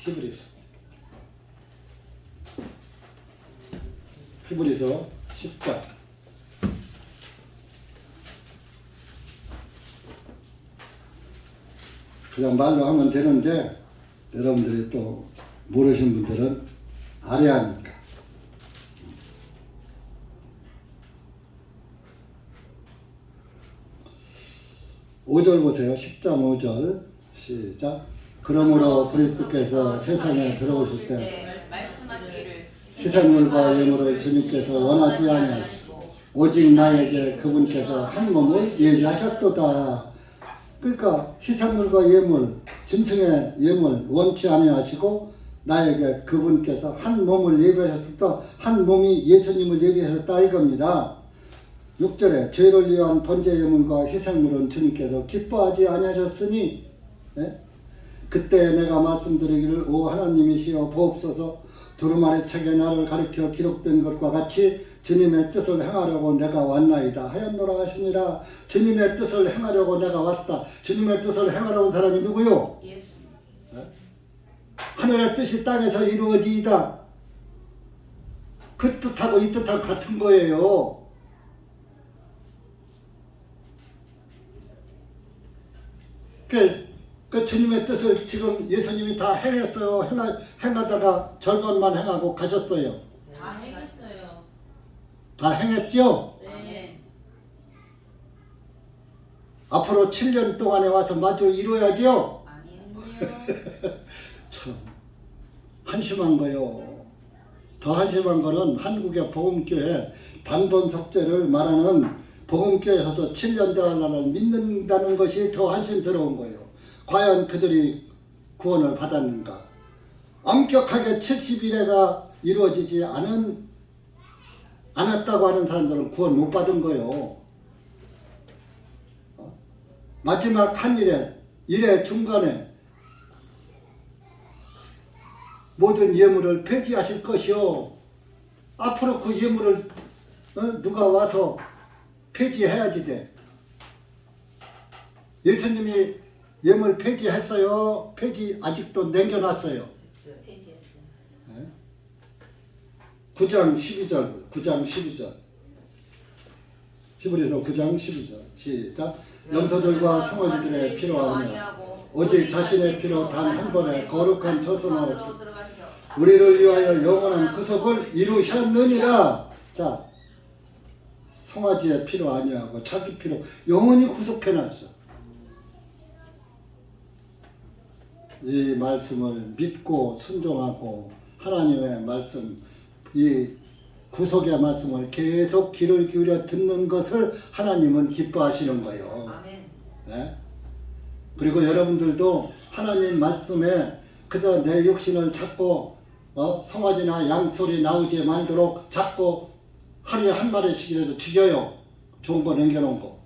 히브리서 10장 그냥 말로 하면 되는데 여러분들이 또 모르신 분들은 알아야 하니까. 5절 보세요. 10장 5절 시작. 그러므로 그리스도께서 세상에 들어오실 때 희생물과 예물을 주님께서 원하지 아니하시고 오직 나에게 그분께서 한 몸을 예비하셨도다. 그러니까 희생물과 예물, 짐승의 예물 원치 아니하시고 나에게 그분께서 한 몸을 예비하셨다. 한 몸이 예수님을 예비하셨다 이겁니다. 6절에 죄를 위한 번제 예물과 희생물은 주님께서 기뻐하지 아니하셨으니 그때 내가 말씀드리기를 오 하나님이시여 보옵소서 두루마리 책에 나를 가리켜 기록된 것과 같이 주님의 뜻을 행하려고 내가 왔나이다 하였노라 하시니라. 주님의 뜻을 행하려고 내가 왔다. 주님의 뜻을 행하려고 온 사람이 누구요? 예수. 하늘의 뜻이 땅에서 이루어지이다. 그 뜻하고 이 뜻하고 같은 거예요. 그 주님의 뜻을 지금 예수님이 다 행했어요. 행하다가 절반만 행하고 가셨어요. 다 행했어요. 다 행했죠? 네. 앞으로 7년 동안에 와서 마저 이루어야죠? 아니요. 참 한심한 거요. 더 한심한 거는 한국의 복음교회 단번 속죄를 말하는 복음교회에서도 7년 대화를 믿는다는 것이 더 한심스러운 거예요. 과연 그들이 구원을 받았는가? 엄격하게 70일에가 이루어지지 않았다고 하는 사람들은 구원 못 받은 거예요. 마지막 한 일의 중간에 모든 예물을 폐지하실 것이요. 앞으로 그 예물을 누가 와서 폐지해야지 돼. 예수님이 예물 폐지했어요? 폐지 아직도 남겨놨어요. 9장 12절 히브리서 9장 12절 시작. 염소들과 송아지들의 피로 아니하고 오직 자신의 피로 단 한 번에 거룩한 조선으로 우리를 위하여 영원한 구속을 이루셨느니라. 자, 송아지의 피로 아니하고 자기 피로 영원히 구속해놨어. 이 말씀을 믿고 순종하고 하나님의 말씀, 이 구속의 말씀을 계속 귀를 기울여 듣는 것을 하나님은 기뻐하시는 거예요. 네? 그리고 여러분들도 하나님 말씀에 그저 내 육신을 찾고 송아지나 양 소리 나오지 말도록 자꾸 하루에 한 마리씩이라도 죽여요. 좋은 거 남겨놓은 거.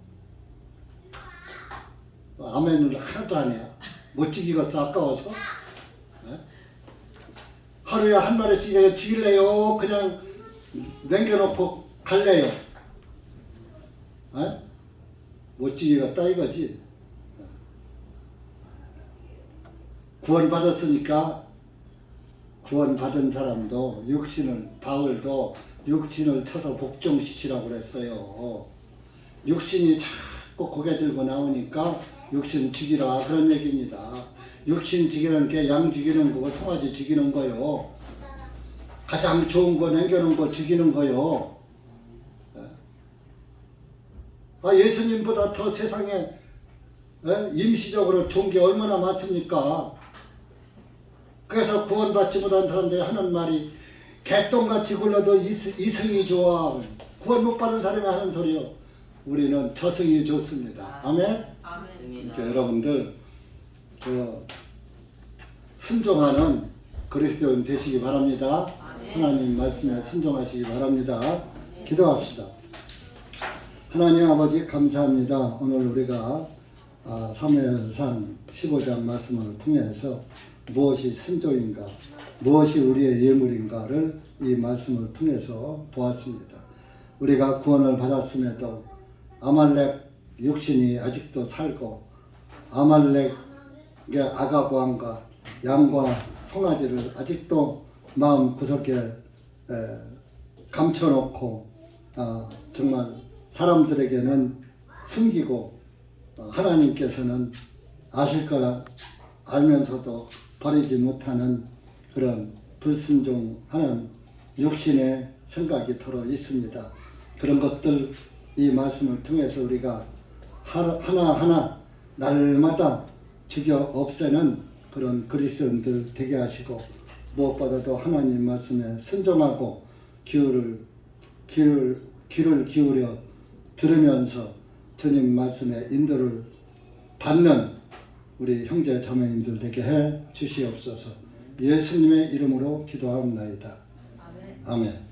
아멘을 하나도 안 해요. 못 죽이겠어 아까워서. 네? 하루에 한 마리씩이라도 죽일래요? 그냥 남겨놓고 갈래요? 네? 못 죽이겠다 이거지. 구원받았으니까 구원받은 사람도 바울도 육신을 쳐서 복종시키라고 그랬어요. 육신이 자꾸 고개 들고 나오니까 육신 죽이라 그런 얘기입니다. 육신 죽이는 게 양 죽이는 거고 송아지 죽이는 거요. 가장 좋은 거 남겨놓은 거 죽이는 거요. 예수님보다 더 세상에 임시적으로 좋은 게 얼마나 많습니까? 그래서 구원받지 못한 사람들이 하는 말이 개똥같이 굴러도 이승이 좋아. 구원 못 받은 사람이 하는 소리요. 우리는 저승이 좋습니다. 아멘? 그러니까 여러분들 순종하는 그리스도인 되시기 바랍니다. 하나님 말씀에 순종하시기 바랍니다. 기도합시다. 하나님 아버지 감사합니다. 오늘 우리가 사무엘상 15장 말씀을 통해서 무엇이 순종인가, 무엇이 우리의 예물인가를 이 말씀을 통해서 보았습니다. 우리가 구원을 받았음에도 아말렉 육신이 아직도 살고 아말렉의 아각 왕과 양과 송아지를 아직도 마음 구석에 감춰놓고 정말 사람들에게는 숨기고 하나님께서는 아실 거라 알면서도 버리지 못하는 그런 불순종하는 육신의 생각이 들어 있습니다. 그런 것들 이 말씀을 통해서 우리가 하나하나 날마다 죽여 없애는 그런 그리스도인들 되게 하시고 무엇보다도 하나님 말씀에 순종하고 귀를 기울여 들으면서 주님 말씀의 인도를 받는 우리 형제 자매님들 되게 해 주시옵소서. 예수님의 이름으로 기도하옵나이다. 아멘.